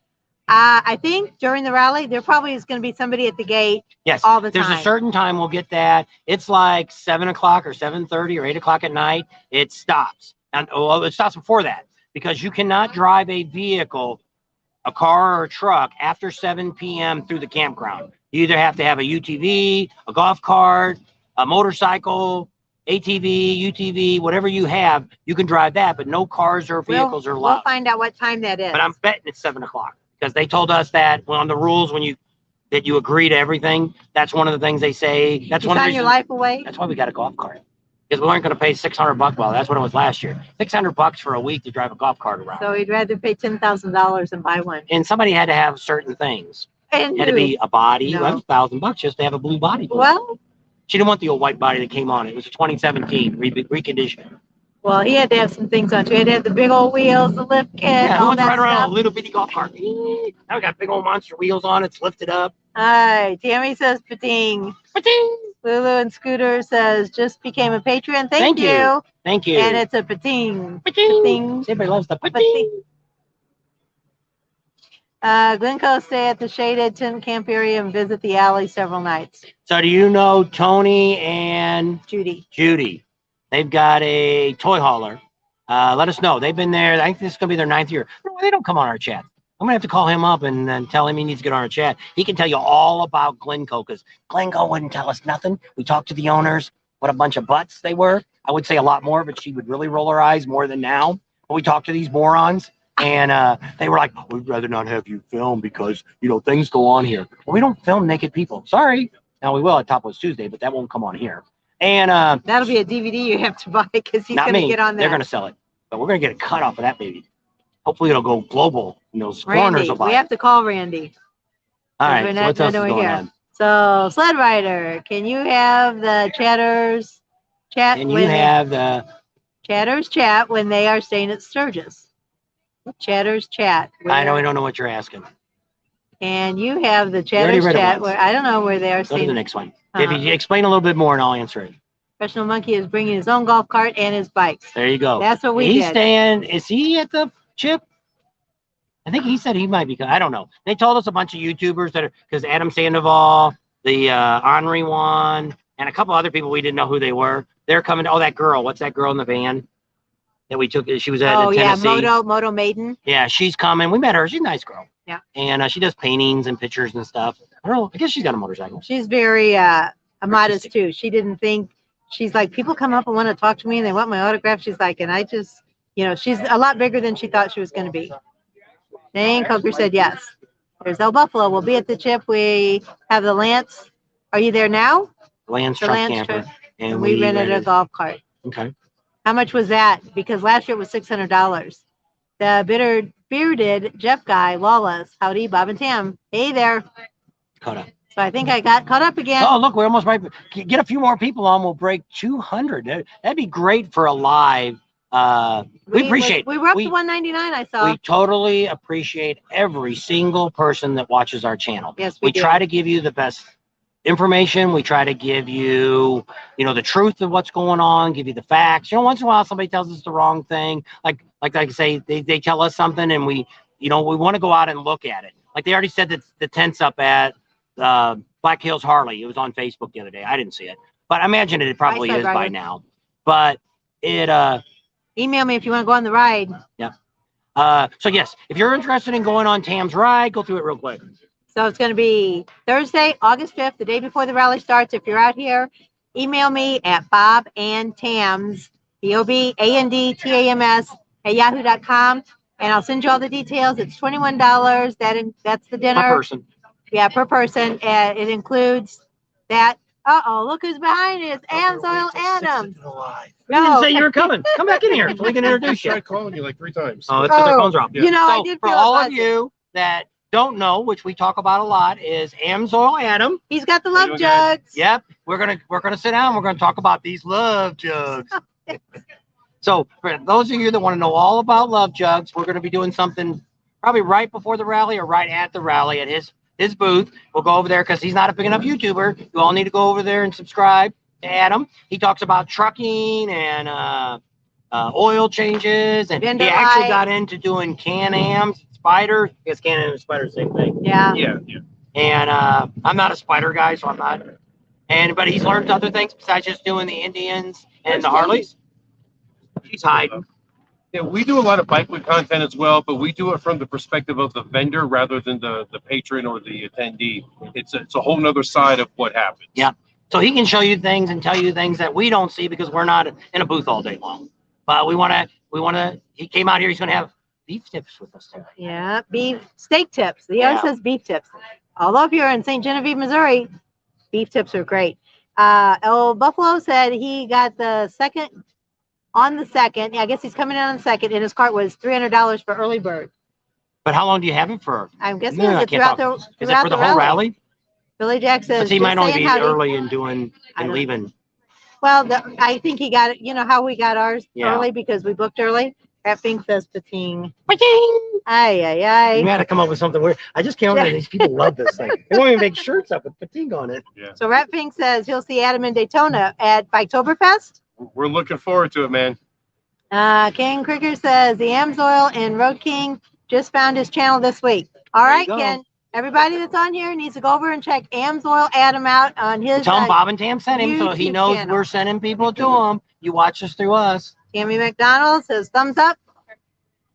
[SPEAKER 2] I think during the rally, there probably is going to be somebody at the gate.
[SPEAKER 1] Yes,
[SPEAKER 2] all the time.
[SPEAKER 1] There's a certain time we'll get that. It's like 7 o'clock or 7:30 or 8 o'clock at night. It stops. And it stops before that because you cannot drive a vehicle, a car or a truck after 7 p.m. through the campground. You either have to have a UTV, a golf cart, a motorcycle, ATV, UTV, whatever you have, you can drive that, but no cars or vehicles are allowed.
[SPEAKER 2] We'll find out what time that is.
[SPEAKER 1] But I'm betting it's 7 o'clock because they told us that on the rules that you agree to everything. That's one of the things they say. That's one of the reasons.
[SPEAKER 2] Your life away.
[SPEAKER 1] That's why we got a golf cart because we weren't going to pay $600. Well, that's what it was last year. $600 for a week to drive a golf cart around.
[SPEAKER 2] So we'd rather pay $10,000 and buy one.
[SPEAKER 1] And somebody had to have certain things.
[SPEAKER 2] And
[SPEAKER 1] it had to be a body. No. That was $1,000 just to have a blue body.
[SPEAKER 2] Well.
[SPEAKER 1] She didn't want the old white body that came on. It was a 2017 reconditioned.
[SPEAKER 2] Well, he had to have some things on too. He had to have the big old wheels, the lift kit, all that
[SPEAKER 1] right around
[SPEAKER 2] stuff.
[SPEAKER 1] A little bitty golf cart. Now we got big old monster wheels on. It's lifted up.
[SPEAKER 2] All right. Tammy says pating.
[SPEAKER 1] Pating.
[SPEAKER 2] Lulu and Scooter says just became a patron. Thank you.
[SPEAKER 1] Thank you.
[SPEAKER 2] And it's a pating.
[SPEAKER 1] Pating. Everybody loves the pating.
[SPEAKER 2] Glencoe stay at the shaded tent camp area and visit the alley several nights.
[SPEAKER 1] So do you know Tony and Judy? They've got a toy hauler. Let us know. They've been there. I think this is going to be their 9th year. They don't come on our chat. I'm going to have to call him up and then tell him he needs to get on our chat. He can tell you all about Glencoe because Glencoe wouldn't tell us nothing. We talked to the owners. What a bunch of butts they were. I would say a lot more, but she would really roll her eyes more than now. But we talked to these morons. And they were like, we'd rather not have you film because, things go on here. Well, we don't film naked people. Sorry. Now, we will at Top Woods Tuesday, but that won't come on here. And
[SPEAKER 2] that'll be a DVD you have to buy because he's going to get on there.
[SPEAKER 1] They're going to sell it. But we're going to get a cut off of that baby. Hopefully, it'll go global. Foreigners will buy it.
[SPEAKER 2] We have to call Randy.
[SPEAKER 1] All right. So what else is going on?
[SPEAKER 2] So, Sled Rider, can you have the chatters chat?
[SPEAKER 1] Can you have the
[SPEAKER 2] chatters chat when they are staying at Sturgis? Chatters chat.
[SPEAKER 1] I don't know what you're asking.
[SPEAKER 2] And you have the chatters chat where I don't know where they are.
[SPEAKER 1] Go to the next one. If you explain a little bit more, and I'll answer it.
[SPEAKER 2] Professional Monkey is bringing his own golf cart and his bikes.
[SPEAKER 1] There you go.
[SPEAKER 2] That's what we
[SPEAKER 1] He's
[SPEAKER 2] did.
[SPEAKER 1] staying. Is he at the chip? I think he said he might be. I don't know. They told us a bunch of YouTubers that are because Adam Sandoval, the Henri one, and a couple other people we didn't know who they were. They're coming. Oh, that girl. What's that girl in the van that we took? She was at Tennessee.
[SPEAKER 2] Moto Maiden.
[SPEAKER 1] Yeah, she's coming. We met her. She's a nice girl.
[SPEAKER 2] Yeah.
[SPEAKER 1] And she does paintings and pictures and stuff. I don't know. I guess she's got a motorcycle.
[SPEAKER 2] She's very modest too. She didn't think. She's like, people come up and want to talk to me and they want my autograph. She's like, and I just, she's a lot bigger than she thought she was going to be. Dang, Coker said yes. There's El Buffalo. We'll be at the chip. We have the Lance. Are you there now?
[SPEAKER 1] Lance truck camper.
[SPEAKER 2] And we rented a golf cart.
[SPEAKER 1] Okay.
[SPEAKER 2] How much was that? Because last year it was $600. The bearded Jeff guy, Lawless. Howdy, Bob and Tam. Hey there.
[SPEAKER 1] Caught up.
[SPEAKER 2] So I think I got caught up again.
[SPEAKER 1] Oh, look, we're almost right. Get a few more people on. We'll break 200. That'd be great for a live. We appreciate.
[SPEAKER 2] We were up to 199. I saw.
[SPEAKER 1] We totally appreciate every single person that watches our channel.
[SPEAKER 2] Yes,
[SPEAKER 1] we
[SPEAKER 2] do.
[SPEAKER 1] Try to give you the best information. We try to give you, the truth of what's going on. Give you the facts. Once in a while somebody tells us the wrong thing. Like I say, they tell us something, and we want to go out and look at it. Like they already said that the tent's up at Black Hills Harley. It was on Facebook the other day. I didn't see it, but I imagine it probably is by now. But it
[SPEAKER 2] email me if you want to go on the ride.
[SPEAKER 1] Yeah. So yes, if you're interested in going on Tam's ride, go through it real quick.
[SPEAKER 2] So it's going to be Thursday, August 5th, the day before the rally starts. If you're out here, email me at bobandtams, BOBANDTAMS @yahoo.com, and I'll send you all the details. It's $21. That's the dinner.
[SPEAKER 1] Per person.
[SPEAKER 2] Yeah, per person. It includes that. Uh-oh, look who's behind it. It's Amsoil Adams.
[SPEAKER 1] You didn't say you were coming. Come back in here so we can introduce you.
[SPEAKER 5] I tried calling you like 3 times.
[SPEAKER 1] Oh, it's because our phone's wrong.
[SPEAKER 2] Yeah. I did
[SPEAKER 1] for
[SPEAKER 2] feel
[SPEAKER 1] all
[SPEAKER 2] it
[SPEAKER 1] of you that don't know, which we talk about a lot, is Amsoil Adam.
[SPEAKER 2] He's got the love jugs.
[SPEAKER 1] Yep. We're gonna sit down. We're gonna talk about these love jugs. So for those of you that want to know all about love jugs, we're gonna be doing something probably right before the rally or right at the rally at his booth. We'll go over there because he's not a big enough YouTuber. You all need to go over there and subscribe to Adam. He talks about trucking and oil changes, and he actually got into doing Can-Ams, Spider. I guess Can-Am and Spider, same thing.
[SPEAKER 2] Yeah.
[SPEAKER 1] And I'm not a Spider guy, so I'm not. But he's learned other things besides just doing the Indians and the Harleys. He's hiding.
[SPEAKER 5] Yeah, we do a lot of bike week content as well, but we do it from the perspective of the vendor rather than the patron or the attendee. It's a whole nother side of what happens.
[SPEAKER 1] Yeah. So he can show you things and tell you things that we don't see because we're not in a booth all day long. But we want to, he came out here, he's going to have beef tips with us today.
[SPEAKER 2] Yeah, steak tips. The other says beef tips. Although if you're in St. Genevieve, Missouri, beef tips are great. El Buffalo said he got the second. On the second, I guess he's coming in on the second, and his cart was $300 for early bird.
[SPEAKER 1] But how long do you have it for?
[SPEAKER 2] I'm guessing throughout the
[SPEAKER 1] is it for the whole rally?
[SPEAKER 2] Billy Jack says.
[SPEAKER 1] But he might only be early and leaving.
[SPEAKER 2] Well, I think he got it. You know how we got ours early because we booked early. Rat Fink says pating. Pating. Aye.
[SPEAKER 1] You had to come up with something weird. I just came up with these people love this thing. They won't even make shirts up with pating on it.
[SPEAKER 5] Yeah.
[SPEAKER 2] So Rat Fink says he'll see Adam in Daytona at Biketoberfest.
[SPEAKER 5] We're looking forward to it, man.
[SPEAKER 2] Ken Krieger says the Amsoil and Road King just found his channel this week. All right, Ken. Everybody that's on here needs to go over and check Amsoil Adam out on his.
[SPEAKER 1] Tell him Bob and Tam sent him, so he knows
[SPEAKER 2] channel.
[SPEAKER 1] We're sending people to him. You watch us through us.
[SPEAKER 2] Tammy McDonald says thumbs up.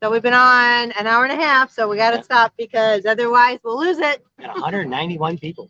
[SPEAKER 2] So we've been on an hour and a half, so we got to stop because otherwise we'll lose it.
[SPEAKER 1] And 191 people.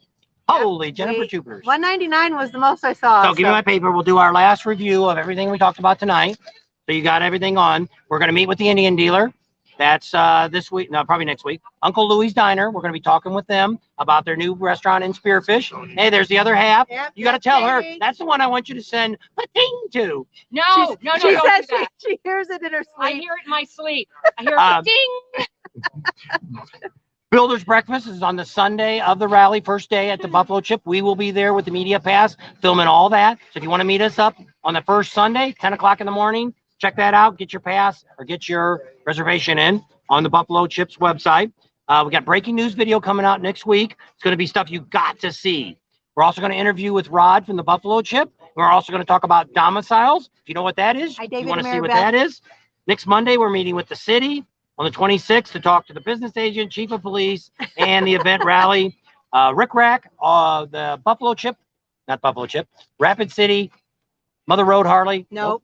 [SPEAKER 1] Holy Jennifer Jupiters.
[SPEAKER 2] 199 was the most I saw.
[SPEAKER 1] So give me my paper. We'll do our last review of everything we talked about tonight. So you got everything on. We're going to meet with the Indian dealer. That's this week. No, probably next week. Uncle Louie's Diner. We're going to be talking with them about their new restaurant in Spearfish. Hey, there's the other half. Yep, you got to tell her. That's the one I want you to send a ting to.
[SPEAKER 4] No,
[SPEAKER 2] she says she hears it in her sleep.
[SPEAKER 4] I hear it in my sleep. I hear it ding.
[SPEAKER 1] Builder's Breakfast is on the Sunday of the rally, first day at the Buffalo Chip. We will be there with the media pass, filming all that. So if you want to meet us up on the first Sunday, 10 o'clock in the morning, check that out. Get your pass or get your reservation in on the Buffalo Chips website. We got breaking news video coming out next week. It's going to be stuff you got to see. We're also going to interview with Rod from the Buffalo Chip. We're also going to talk about domiciles. If you know what that is, you want to see what that is. Next Monday, we're meeting with the city on the 26th to talk to the business agent, chief of police, and the event rally. Rick Rack, the Buffalo Chip not Buffalo Chip. Rapid City, Mother Road Harley.
[SPEAKER 2] Nope.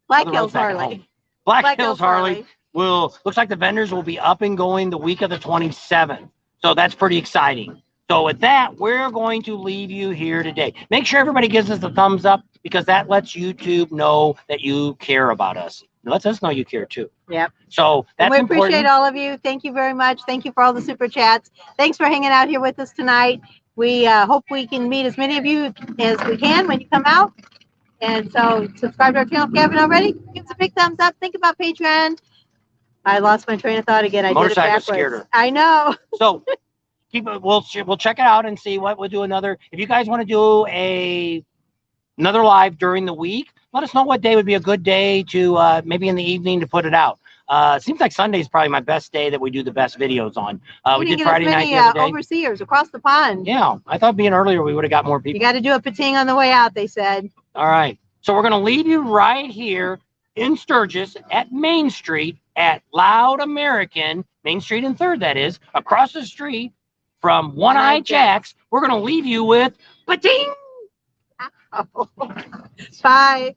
[SPEAKER 2] Black
[SPEAKER 1] Mother
[SPEAKER 2] Hills
[SPEAKER 1] Road's back at
[SPEAKER 2] Harley.
[SPEAKER 1] home. Black Hills Harley looks like the vendors will be up and going the week of the 27th. So that's pretty exciting. So with that, we're going to leave you here today. Make sure everybody gives us a thumbs up because that lets YouTube know that you care about us. It lets us know you care too.
[SPEAKER 2] Yep.
[SPEAKER 1] So that's
[SPEAKER 2] we
[SPEAKER 1] important.
[SPEAKER 2] appreciate all of you. Thank you very much. Thank you for all the super chats. Thanks for hanging out here with us tonight. We hope we can meet as many of you as we can when you come out. And so subscribe to our channel if you haven't already. Give us a big thumbs up. Think about Patreon. I lost my train of thought again. I did it backwards.
[SPEAKER 1] Scared her.
[SPEAKER 2] I know.
[SPEAKER 1] So we'll check it out and see what we'll do another. If you guys want to do another live during the week, let us know what day would be a good day to maybe in the evening to put it out. Seems like Sunday is probably my best day that we do the best videos on. We did Friday night the other day.
[SPEAKER 2] Overseers across the pond.
[SPEAKER 1] Yeah, I thought being earlier we would have got more people.
[SPEAKER 2] You got to do a pating on the way out, they said.
[SPEAKER 1] All right. So we're going to leave you right here in Sturgis at Main Street at Loud American, Main Street and 3rd, that is, across the street from One Eye Jack's. We're going to leave you with pating.
[SPEAKER 2] Bye.